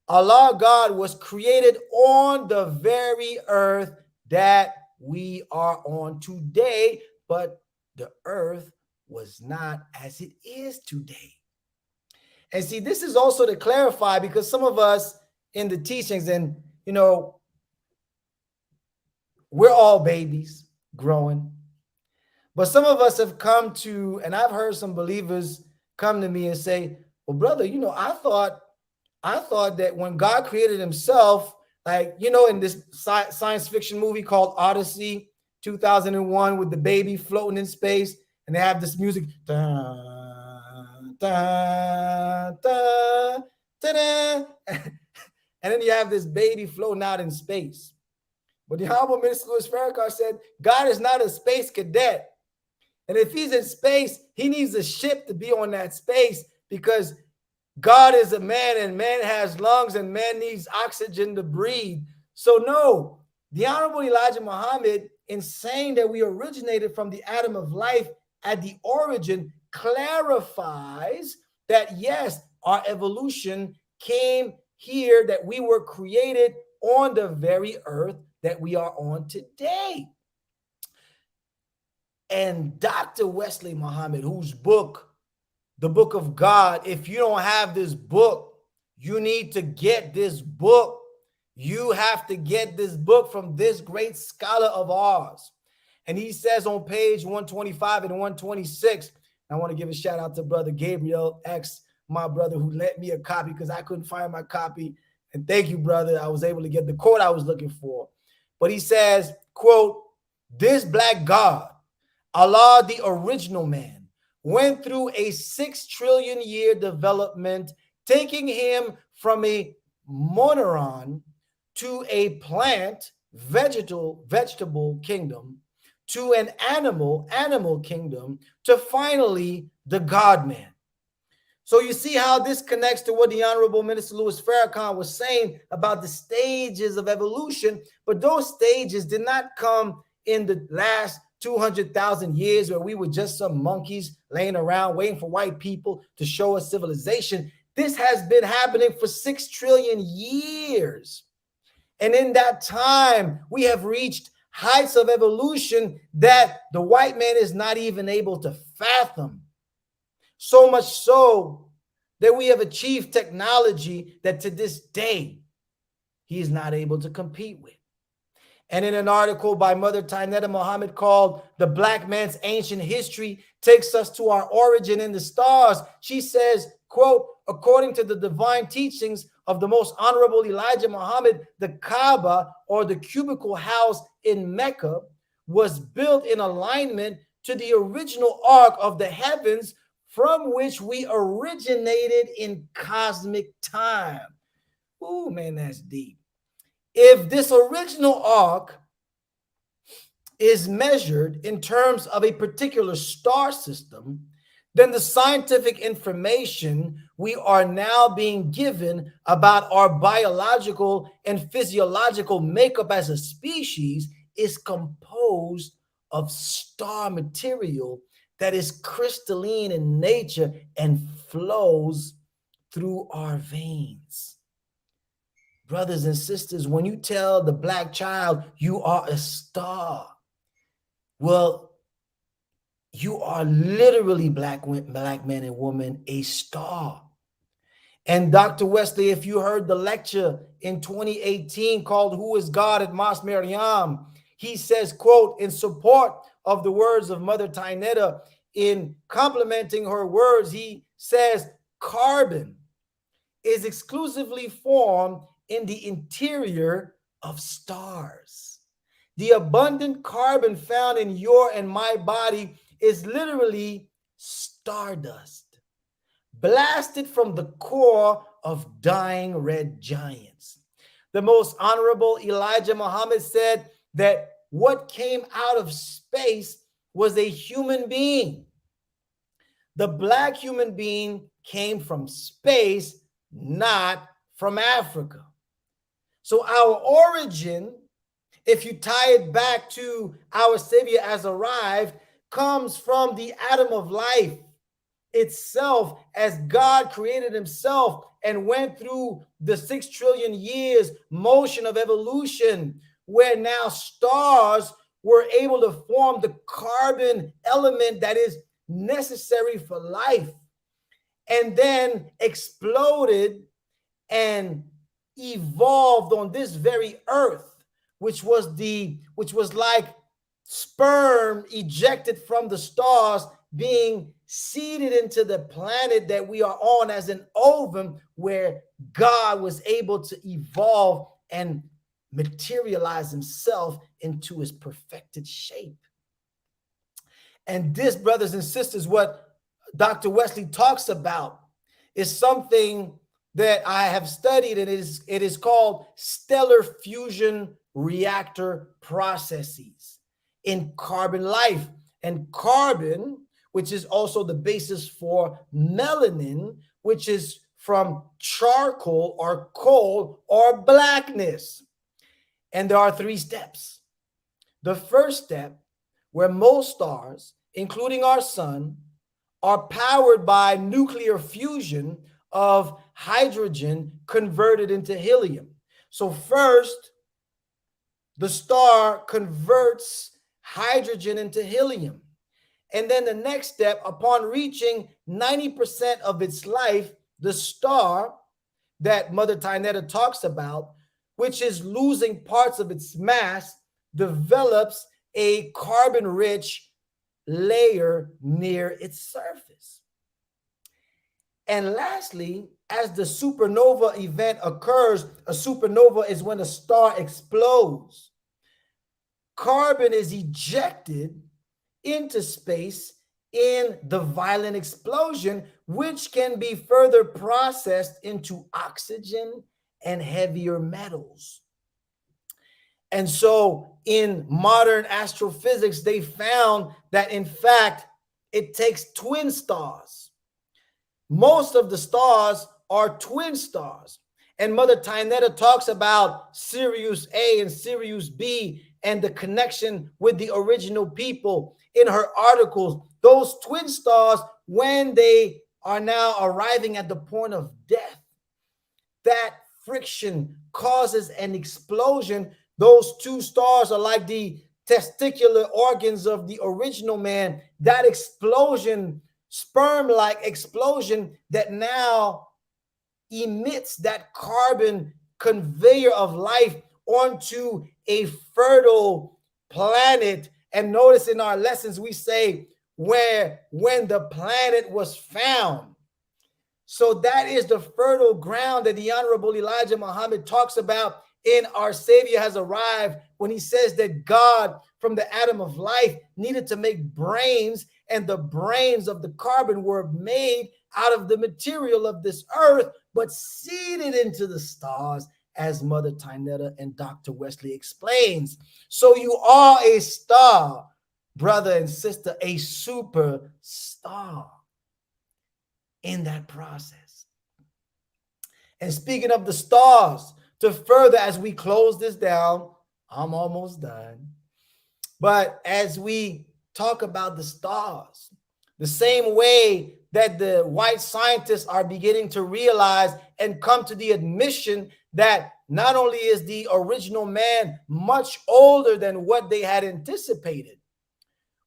Allah God was created on the very earth that we are on today, but the earth was not as it is today. And see, this is also to clarify, because some of us in the teachings, and we're all babies growing, but some of us have come to, and I've heard some believers come to me and say, well, brother, I thought that when God created himself, like, in this science fiction movie called Odyssey 2001 with the baby floating in space, and they have this music, da, da, da, da, da, and then you have this baby floating out in space. But the Honorable Minister Louis Farrakhan said, God is not a space cadet. And if he's in space, he needs a ship to be on that space, because God is a man and man has lungs and man needs oxygen to breathe. So no, the Honorable Elijah Muhammad, in saying that we originated from the atom of life at the origin, clarifies that yes, our evolution came here, that we were created on the very earth that we are on today. And Dr. Wesley Muhammad, whose book, The Book of God, if you don't have this book, you need to get this book. You have to get this book from this great scholar of ours. And he says on page 125 and 126, I want to give a shout out to Brother Gabriel X, my brother, who lent me a copy because I couldn't find my copy. And thank you, brother. I was able to get the quote I was looking for. But he says, quote, this black God, Allah, the original man, went through a 6 trillion year development, taking him from a monoron to a plant, vegetable kingdom, to an animal kingdom, to finally the God-man. So you see how this connects to what the Honorable Minister Louis Farrakhan was saying about the stages of evolution, but those stages did not come in the last 200,000 years where we were just some monkeys laying around waiting for white people to show us civilization. This has been happening for 6 trillion years. And in that time, we have reached heights of evolution that the white man is not even able to fathom. So much so that we have achieved technology that to this day, he is not able to compete with. And in an article by Mother Tainetta Muhammad called The Black Man's Ancient History Takes Us to Our Origin in the Stars, she says, quote, according to the divine teachings of the most honorable Elijah Muhammad, the Kaaba, or the cubicle house in Mecca, was built in alignment to the original arc of the heavens from which we originated in cosmic time. Ooh, man, that's deep. If this original arc is measured in terms of a particular star system, then the scientific information we are now being given about our biological and physiological makeup as a species is composed of star material that is crystalline in nature and flows through our veins. Brothers and sisters, when you tell the black child you are a star, Well, you are literally, black man and woman, a star. And Dr. Wesley, if you heard the lecture in 2018 called Who is God at Mas Meriam, he says, quote, in support of the words of Mother Tainetta, in complimenting her words, he says, carbon is exclusively formed in the interior of stars. The abundant carbon found in your and my body is literally stardust, blasted from the core of dying red giants. The most honorable Elijah Muhammad said that what came out of space was a human being. The black human being came from space, not from Africa. So our origin, if you tie it back to our Savior has arrived, comes from the atom of life itself, as God created himself and went through the 6 trillion years motion of evolution, where now stars were able to form the carbon element that is necessary for life, and then exploded and evolved on this very earth, which was like sperm ejected from the stars being seeded into the planet that we are on as an ovum, where God was able to evolve and materialize himself into his perfected shape. And this, brothers and sisters, what Dr. Wesley talks about is something that I have studied, and it is called stellar fusion reactor processes in carbon life. And carbon, which is also the basis for melanin, which is from charcoal or coal or blackness. And there are 3 steps. The first step, where most stars, including our sun, are powered by nuclear fusion of hydrogen converted into helium. So first, the star converts hydrogen into helium. And then the next step, upon reaching 90% of its life, the star that Mother Tainetta talks about, which is losing parts of its mass, develops a carbon-rich layer near its surface. And lastly, as the supernova event occurs, a supernova is when a star explodes. Carbon is ejected into space in the violent explosion, which can be further processed into oxygen and heavier metals. And so in modern astrophysics, they found that, in fact, it takes twin stars. Most of the stars are twin stars. And Mother Tainetta talks about Sirius A and Sirius B and the connection with the original people in her articles. Those twin stars, when they are now arriving at the point of death, that friction causes an explosion. Those 2 stars are like the testicular organs of the original man. That explosion, sperm-like explosion, that now emits that carbon conveyor of life onto a fertile planet. And notice in our lessons we say when the planet was found. So that is the fertile ground that the Honorable Elijah Muhammad talks about in Our Savior Has Arrived, when he says that God, from the atom of life, needed to make brains, and the brains of the carbon were made out of the material of this earth, but seeded into the stars, as Mother Tainetta and Dr. Wesley explains. So you are a star, brother and sister, a super star in that process. And speaking of the stars, to further, as we close this down, I'm almost done. But as we talk about the stars, the same way that the white scientists are beginning to realize and come to the admission that not only is the original man much older than what they had anticipated,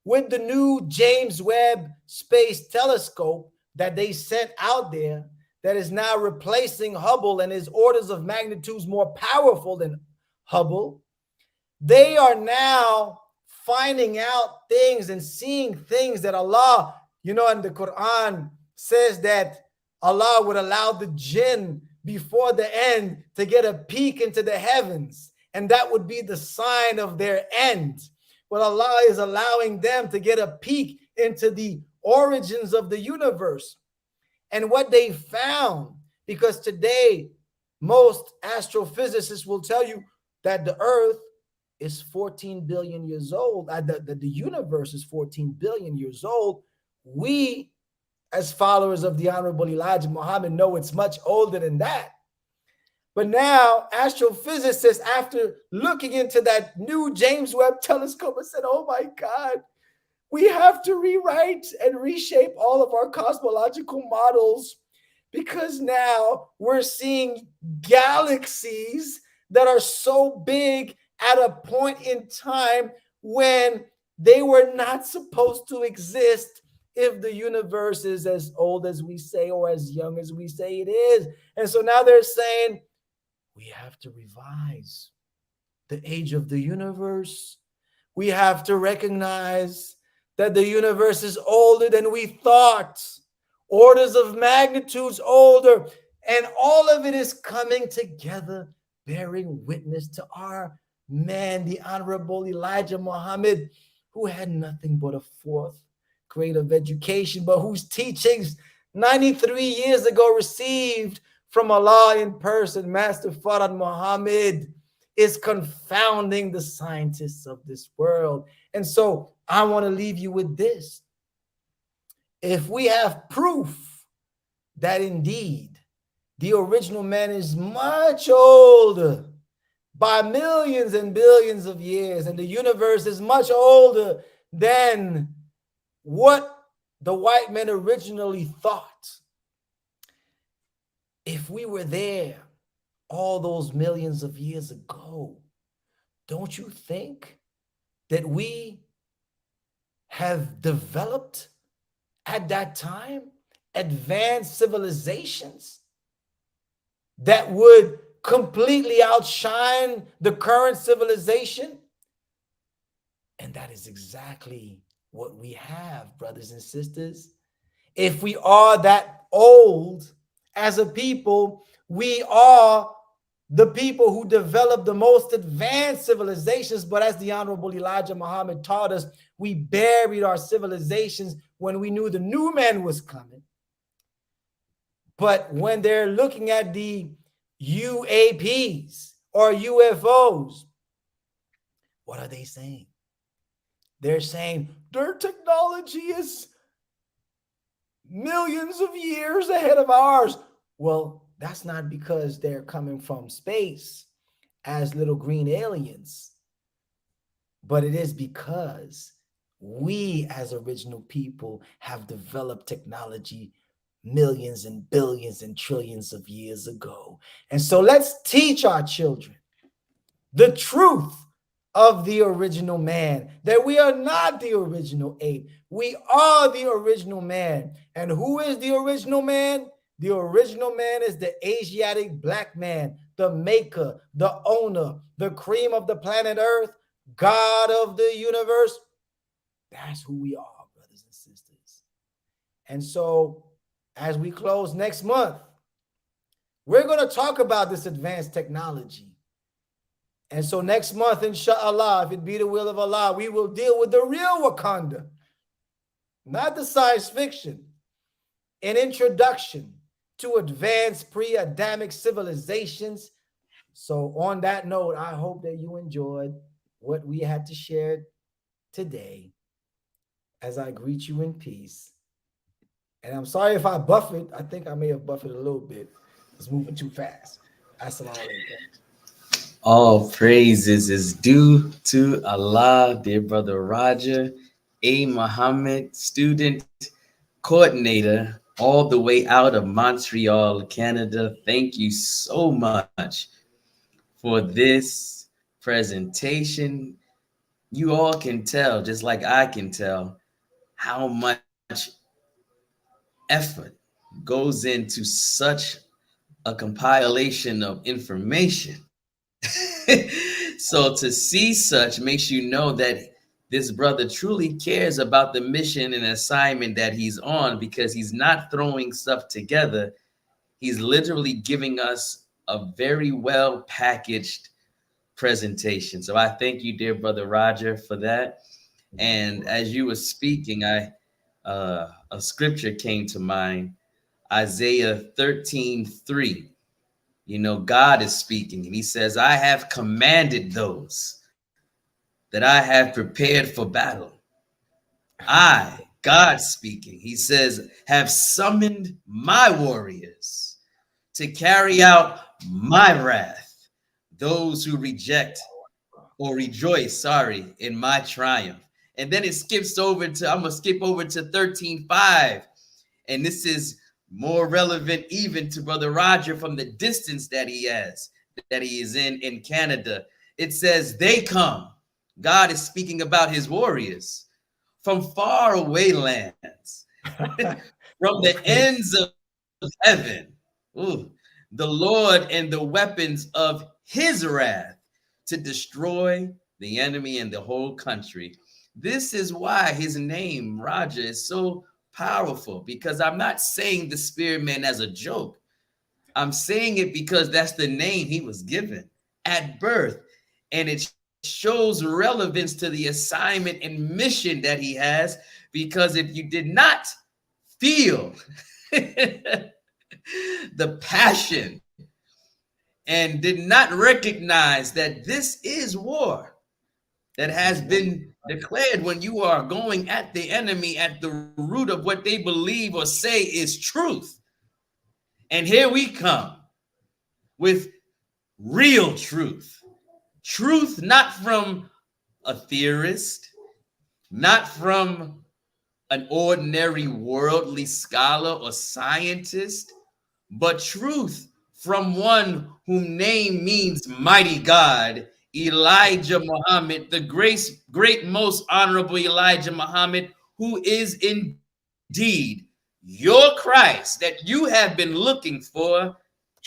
with the new James Webb Space Telescope that they sent out there, that is now replacing Hubble and is orders of magnitudes more powerful than Hubble, they are now finding out things and seeing things that Allah, you know, in the Quran says that Allah would allow the jinn before the end to get a peek into the heavens, and that would be the sign of their end. But Allah is allowing them to get a peek into the origins of the universe. And what they found, because today most astrophysicists will tell you that the earth is 14 billion years old, the universe is 14 billion years old. We, as followers of the Honorable Elijah Muhammad, know it's much older than that. But now astrophysicists, after looking into that new James Webb telescope, said, oh my God, we have to rewrite and reshape all of our cosmological models, because now we're seeing galaxies that are so big at a point in time when they were not supposed to exist, if the universe is as old as we say or as young as we say it is. And so now they're saying we have to revise the age of the universe. We have to recognize that the universe is older than we thought, orders of magnitudes older, and all of it is coming together, bearing witness to our man, the Honorable Elijah Muhammad, who had nothing but a fourth grade of education, but whose teachings 93 years ago received from Allah in person, Master Farad Muhammad, is confounding the scientists of this world. And so I want to leave you with this. If we have proof that indeed the original man is much older by millions and billions of years, and the universe is much older than what the white men originally thought, if we were there all those millions of years ago, don't you think that we have developed at that time advanced civilizations that would completely outshine the current civilization? And that is exactly what we have, brothers and sisters. If we are that old as a people, we are the people who developed the most advanced civilizations. But as the Honorable Elijah Muhammad taught us, we buried our civilizations when we knew the new man was coming. But when they're looking at the UAPs or UFOs, what are they saying? They're saying their technology is millions of years ahead of ours. Well, that's not because they're coming from space as little green aliens, but it is because we as original people have developed technology millions and billions and trillions of years ago. And so let's teach our children the truth of the original man, that we are not the original ape. We are the original man. And who is the original man? The original man is the Asiatic black man, the maker, the owner, the cream of the planet Earth, God of the universe. That's who we are, brothers and sisters. And so as we close next month, we're going to talk about this advanced technology. And so next month, inshallah, if it be the will of Allah, we will deal with the real Wakanda, not the science fiction, an introduction to advanced pre-Adamic civilizations. So on that note, I hope that you enjoyed what we had to share today as I greet you in peace. And I'm sorry if I buffered. I think I may have buffered a little bit. It's moving too fast. Assalamu alaikum. All praises is due to Allah, dear brother Roger A. Muhammad, student coordinator, all the way out of Montreal, Canada. Thank you so much for this presentation. you all can tell, just like I can tell, how much effort goes into such a compilation of information. So to see such makes you know that this brother truly cares about the mission and assignment that he's on, because he's not throwing stuff together. He's literally giving us a very well packaged presentation. So I thank you, dear brother Roger, for that. And as you were speaking, a scripture came to mind, Isaiah 13:3. You know, God is speaking, and he says, I have commanded those that I have prepared for battle. I, God speaking, he says, have summoned my warriors to carry out my wrath, those who reject or rejoice, in my triumph. And then it skips over to, I'm going to skip over to 13:5. And this is more relevant even to Brother Roger from the distance that he is in Canada. It says, they come. God is speaking about his warriors from far away lands, from the ends of heaven. Ooh, the Lord and the weapons of his wrath to destroy the enemy and the whole country. This is why his name, Roger, is so powerful, because I'm not saying the Spirit Man as a joke. I'm saying it because that's the name he was given at birth. And it shows relevance to the assignment and mission that he has, because if you did not feel the passion and did not recognize that this is war that has been declared, when you are going at the enemy at the root of what they believe or say is truth. And here we come with real truth. Truth not from a theorist, not from an ordinary worldly scholar or scientist, but truth from one whom name means mighty God, Elijah Muhammad, the great, most honorable Elijah Muhammad, who is indeed your Christ that you have been looking for,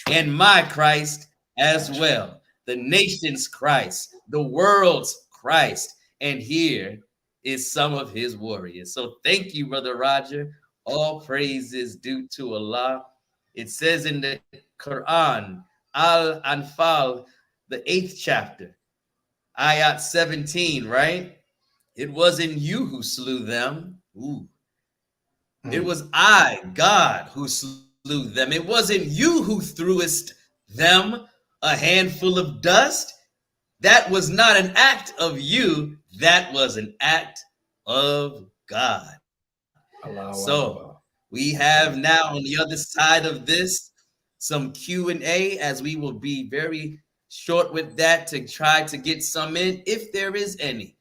and my Christ as well, the nation's Christ, the world's Christ. And here is some of his warriors. So thank you, Brother Roger. All praise is due to Allah. It says in the Quran, Al-Anfal, the 8th chapter, Ayat 17, right? It wasn't you who slew them. Ooh. It was I, God, who slew them. It wasn't you who threwest them a handful of dust. That was not an act of you. That was an act of God. So we have now on the other side of this some Q&A, as we will be very short with that to try to get some in, if there is any.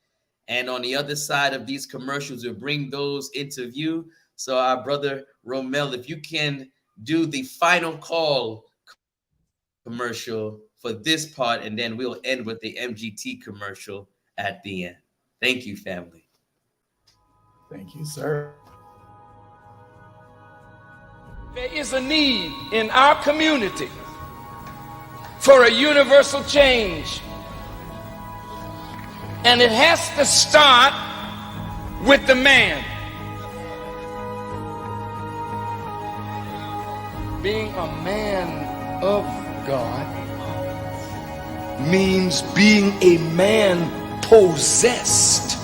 And on the other side of these commercials, we'll bring those into view. So our brother Romel, if you can do the final call commercial for this part, and then we'll end with the MGT commercial at the end. Thank you, family. Thank you, sir. There is a need in our community for a universal change. And it has to start with the man. Being a man of God means being a man possessed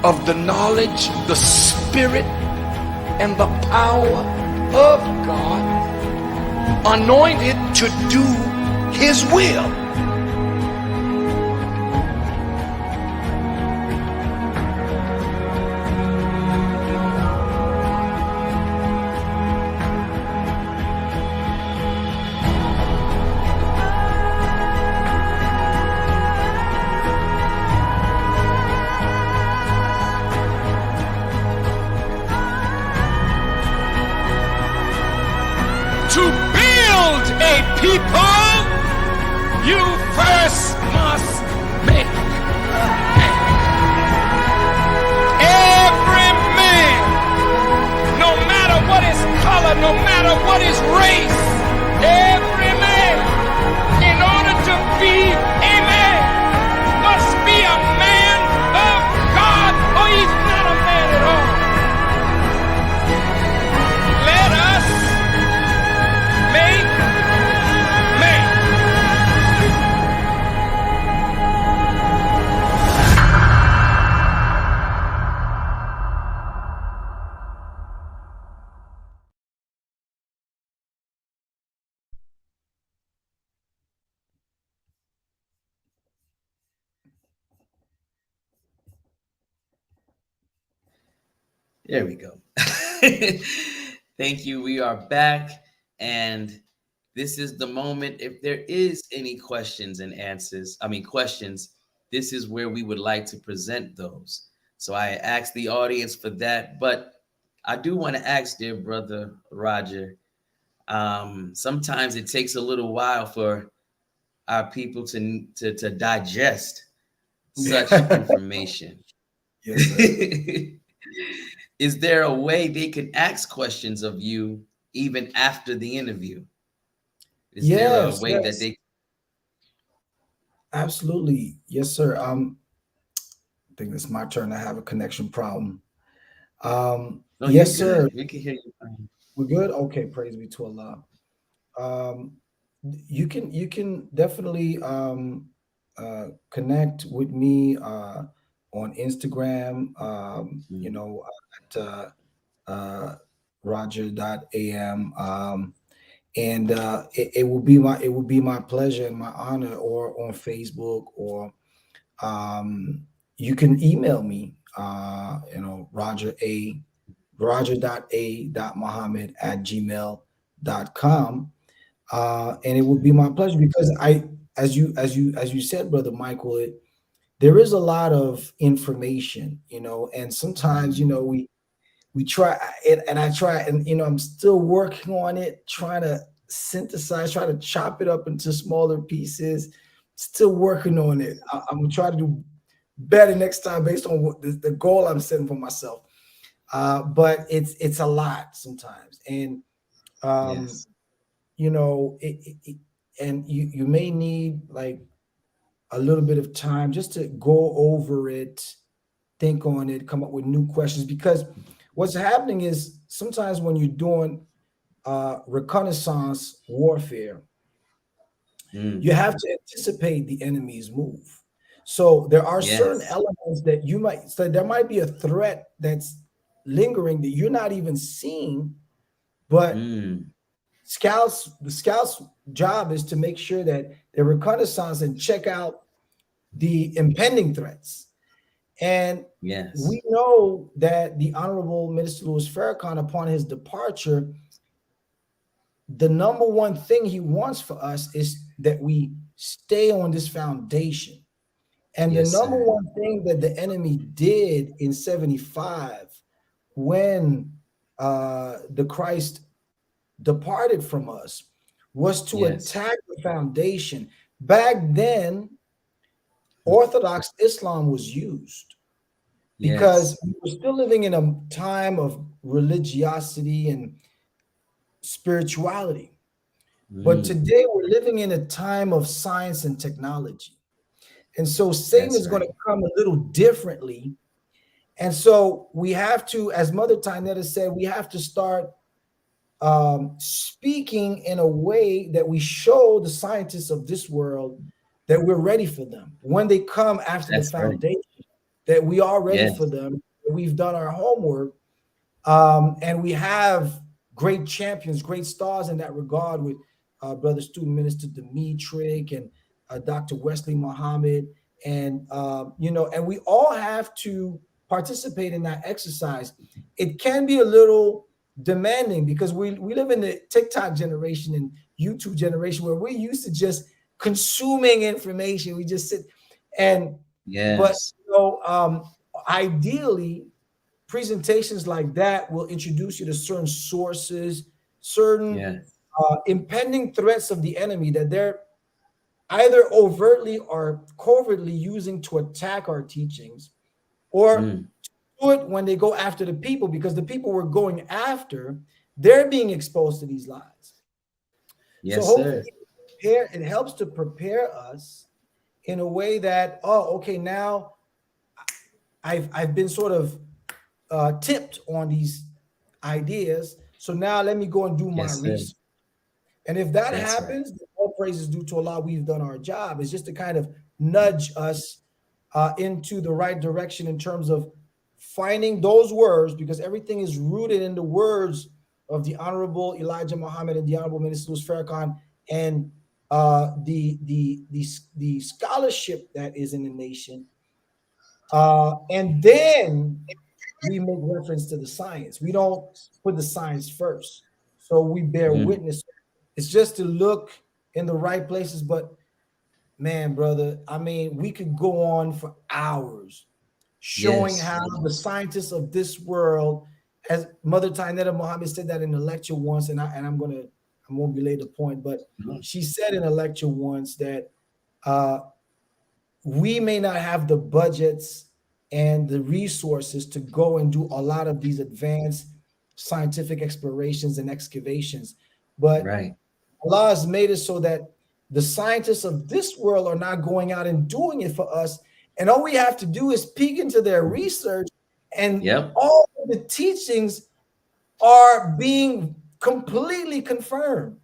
of the knowledge, the spirit, and the power of God, anointed to do his will. To build a people, you first must make man. color, no matter what his race, every man, in order to be a man, must be a man of God, or he's not a man at all. Let us make man. There we go. Thank you. We are back, and this is the moment. If there is any questions and answers, questions, this is where we would like to present those. So I asked the audience for that, but I do want to ask, dear brother Roger, sometimes it takes a little while for our people to digest such information. Yes, sir. Is there a way they can ask questions of you even after the interview? Is there a way that they? Absolutely. Yes, sir. I think it's my turn to have a connection problem. No, yes, sir. We can hear you. We're good. Okay, praise be to Allah. You can definitely connect with me on Instagram. At roger.am. And it will be my pleasure and my honor, or on Facebook, or you can email me, roger.a.muhammad@gmail.com. And it would be my pleasure, because as you said, brother Michael, there is a lot of information, and sometimes, we try, and I try, and I'm still working on it, trying to synthesize, try to chop it up into smaller pieces, still working on it. I'm gonna try to do better next time, based on what the goal I'm setting for myself. But it's a lot sometimes, and Yes. And you may need like a little bit of time just to go over it, think on it, come up with new questions, because what's happening is sometimes when you're doing reconnaissance warfare, you have to anticipate the enemy's move. So there are certain Yes. elements that there might be a threat that's lingering that you're not even seeing, but the scouts job is to make sure that they reconnaissance and check out the impending threats. And Yes. we know that the Honorable Minister Louis Farrakhan, upon his departure, the number one thing he wants for us is that we stay on this foundation. And the Yes, number sir. one thing that the enemy did in 75, when the Christ departed from us, was to Yes. attack the foundation. Back then, Orthodox Islam was used, because Yes. we were still living in a time of religiosity and spirituality. But today we're living in a time of science and technology. And so Satan That's is going right. to come a little differently. And so we have to, as Mother Tynetta said, we have to start speaking in a way that we show the scientists of this world that we're ready for them when they come after the That's right. foundation, that we are ready Yes. for them. We've done our homework, and we have great champions, great stars in that regard, with Brother Student Minister Dimitri and Dr. Wesley Muhammad, and and we all have to participate in that exercise. It can be a little demanding, because we live in the TikTok generation and YouTube generation, where we're used to just consuming information. We just sit and but Yes. ideally, presentations like that will introduce you to certain sources, certain Yes. impending threats of the enemy that they're either overtly or covertly using to attack our teachings, or do it when they go after the people, because the people we're going after, they're being exposed to these lies. Yes, so sir. hopefully it helps to prepare us in a way that, okay, now I've been sort of tipped on these ideas. So now let me go and do my Yes, sir. research. And if that That's right. happens, all praise is due to Allah. We've done our job. It's just to kind of nudge us into the right direction in terms of finding those words, because everything is rooted in the words of the Honorable Elijah Muhammad and the Honorable Minister Louis Farrakhan, and the scholarship that is in the nation. And then we make reference to the science. We don't put the science first. So we bear witness. It's just to look in the right places. But man, brother, I mean, we could go on for hours showing how the scientists of this world, as Mother Tainetta Muhammad said that in a lecture once, and I won't belay the point, but she said in a lecture once that we may not have the budgets and the resources to go and do a lot of these advanced scientific explorations and excavations, but Allah has made it so that the scientists of this world are not going out and doing it for us. And all we have to do is peek into their research, and all of the teachings are being completely confirmed.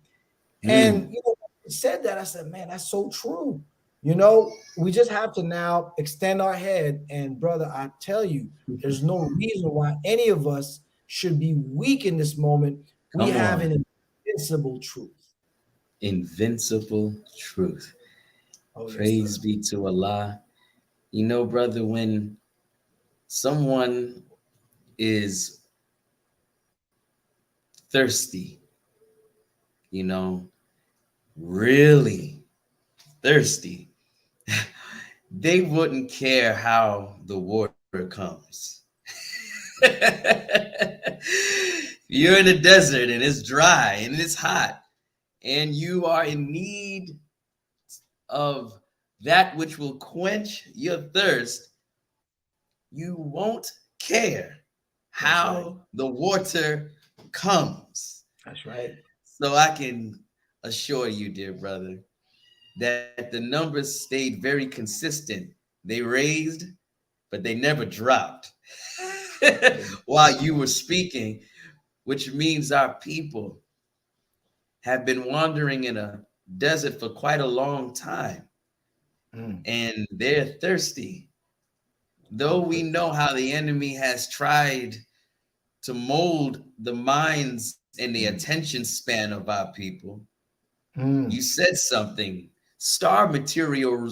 And you know, when I said that, I said, man, that's so true. You know, we just have to now extend our head. And brother, I tell you, there's no reason why any of us should be weak in this moment. We have an invincible truth. Invincible truth. Yes, Praise be to Allah. You know, brother, when someone is thirsty, you know, really thirsty, they wouldn't care how the water comes. You're in the desert and it's dry and it's hot, and you are in need of that which will quench your thirst, you won't care how the water comes. That's right. So I can assure you, dear brother, that the numbers stayed very consistent. They raised, but they never dropped while you were speaking, which means our people have been wandering in a desert for quite a long time. And they're thirsty. Though we know how the enemy has tried to mold the minds and the attention span of our people, you said something. Star material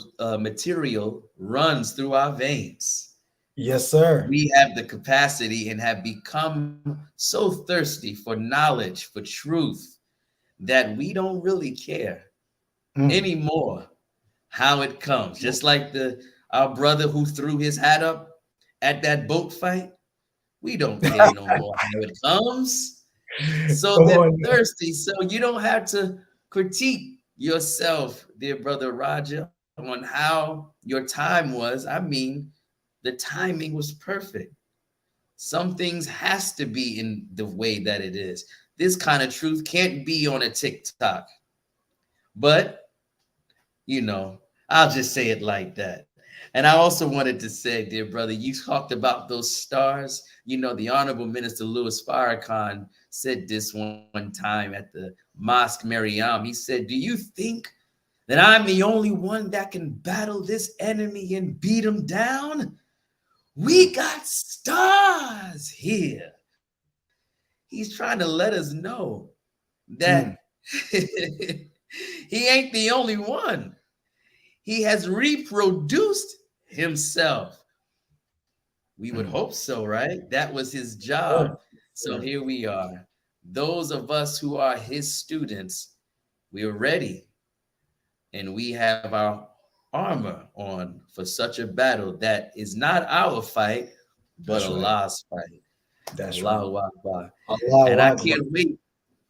runs through our veins. Yes, sir. We have the capacity and have become so thirsty for knowledge, for truth, that we don't really care anymore how it comes. Just like our brother who threw his hat up at that boat fight. We don't care no more how it comes. So they're thirsty. So you don't have to critique yourself, dear brother Roger, on how your time was. I mean, the timing was perfect. Some things has to be in the way that it is. This kind of truth can't be on a TikTok. But, you know, I'll just say it like that. And I also wanted to say, dear brother, you talked about those stars. You know, the Honorable Minister Louis Farrakhan said this one time at the Mosque Mariam. He said, do you think that I'm the only one that can battle this enemy and beat him down? We got stars here. He's trying to let us know that he ain't the only one. He has reproduced himself. We would hope so, right? That was his job. So here we are. Those of us who are his students, we're ready. And we have our armor on for such a battle that is not our fight, but Allah's fight. That's Allahu Akbar. Allah And I Akbar. can't wait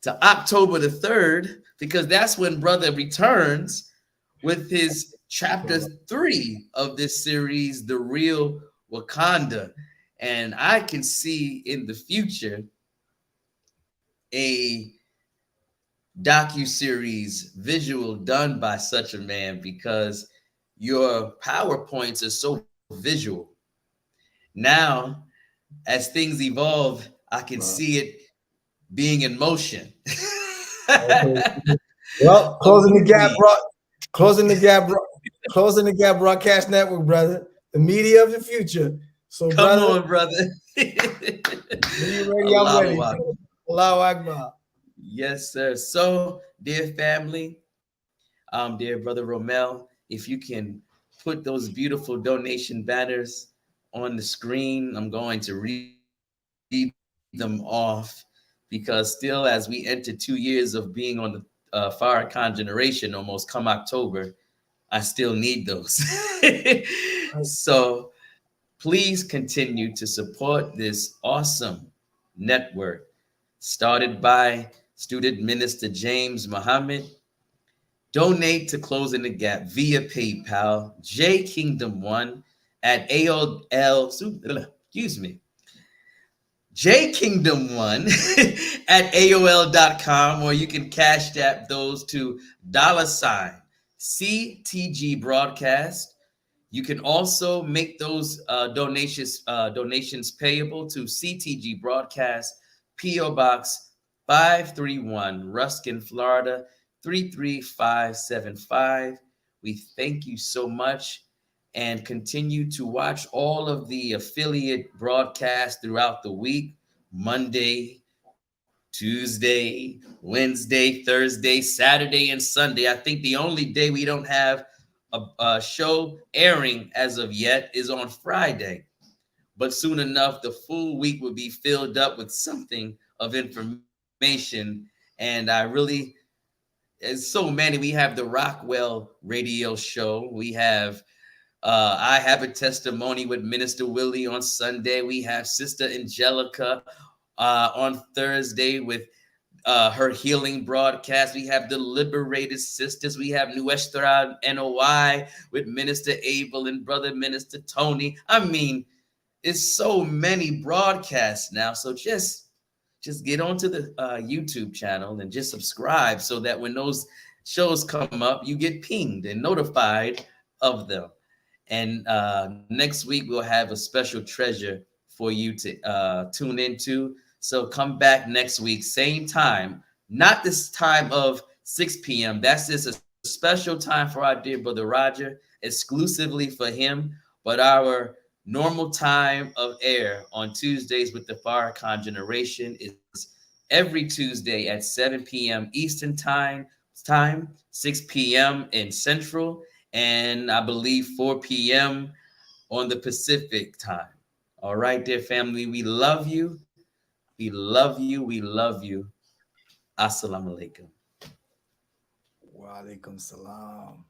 to October the 3rd, because that's when brother returns with his chapter 3 of this series, The Real Wakanda. And I can see in the future a docu-series visual done by such a man, because your PowerPoints are so visual. Now, as things evolve, I can see it being in motion. Okay. Well, closing the gap, bro. Closing the gap, bro. Closing the gap broadcast network, brother. The media of the future. So, Come brother, on, brother. when you're ready, I'm Allahu ready. Akbar. Allahu Akbar. Yes, sir. So, dear family, dear brother Romel, if you can put those beautiful donation banners on the screen, I'm going to read them off, because still, as we enter 2 years of being on the Farrakhan generation, almost come October, I still need those. So please continue to support this awesome network started by student minister James Muhammad. Donate to Closing the Gap via PayPal, JKingdom1 at JKingdom1 at AOL.com, or you can cash app those to $CTG Broadcast. You can also make those donations payable to CTG Broadcast, P.O. Box 531, Ruskin, Florida 33575. We thank you so much, and continue to watch all of the affiliate broadcasts throughout the week: Monday, Tuesday, Wednesday, Thursday, Saturday, and Sunday. I think the only day we don't have a show airing as of yet is on Friday. But soon enough, the full week will be filled up with something of information. And I really, it's so many. We have the Rockwell radio show. We have I Have a Testimony with Minister Willie on Sunday. We have Sister Angelica on Thursday with her healing broadcast. We have the Liberated Sisters. We have Nuestra NOI with Minister Abel and Brother Minister Tony. I mean, it's so many broadcasts now. So just get onto the YouTube channel and just subscribe, so that when those shows come up, you get pinged and notified of them. And next week, we'll have a special treasure for you to tune into. So come back next week, same time, not this time of 6 p.m. That's just a special time for our dear brother Roger, exclusively for him. But our normal time of air on Tuesdays with the Farrakhan generation is every Tuesday at 7 p.m. Eastern time, 6 p.m. in Central, and I believe 4 p.m. on the Pacific time. All right, dear family, we love you. We love you. We love you. Assalamu alaikum. Wa alaikum salam.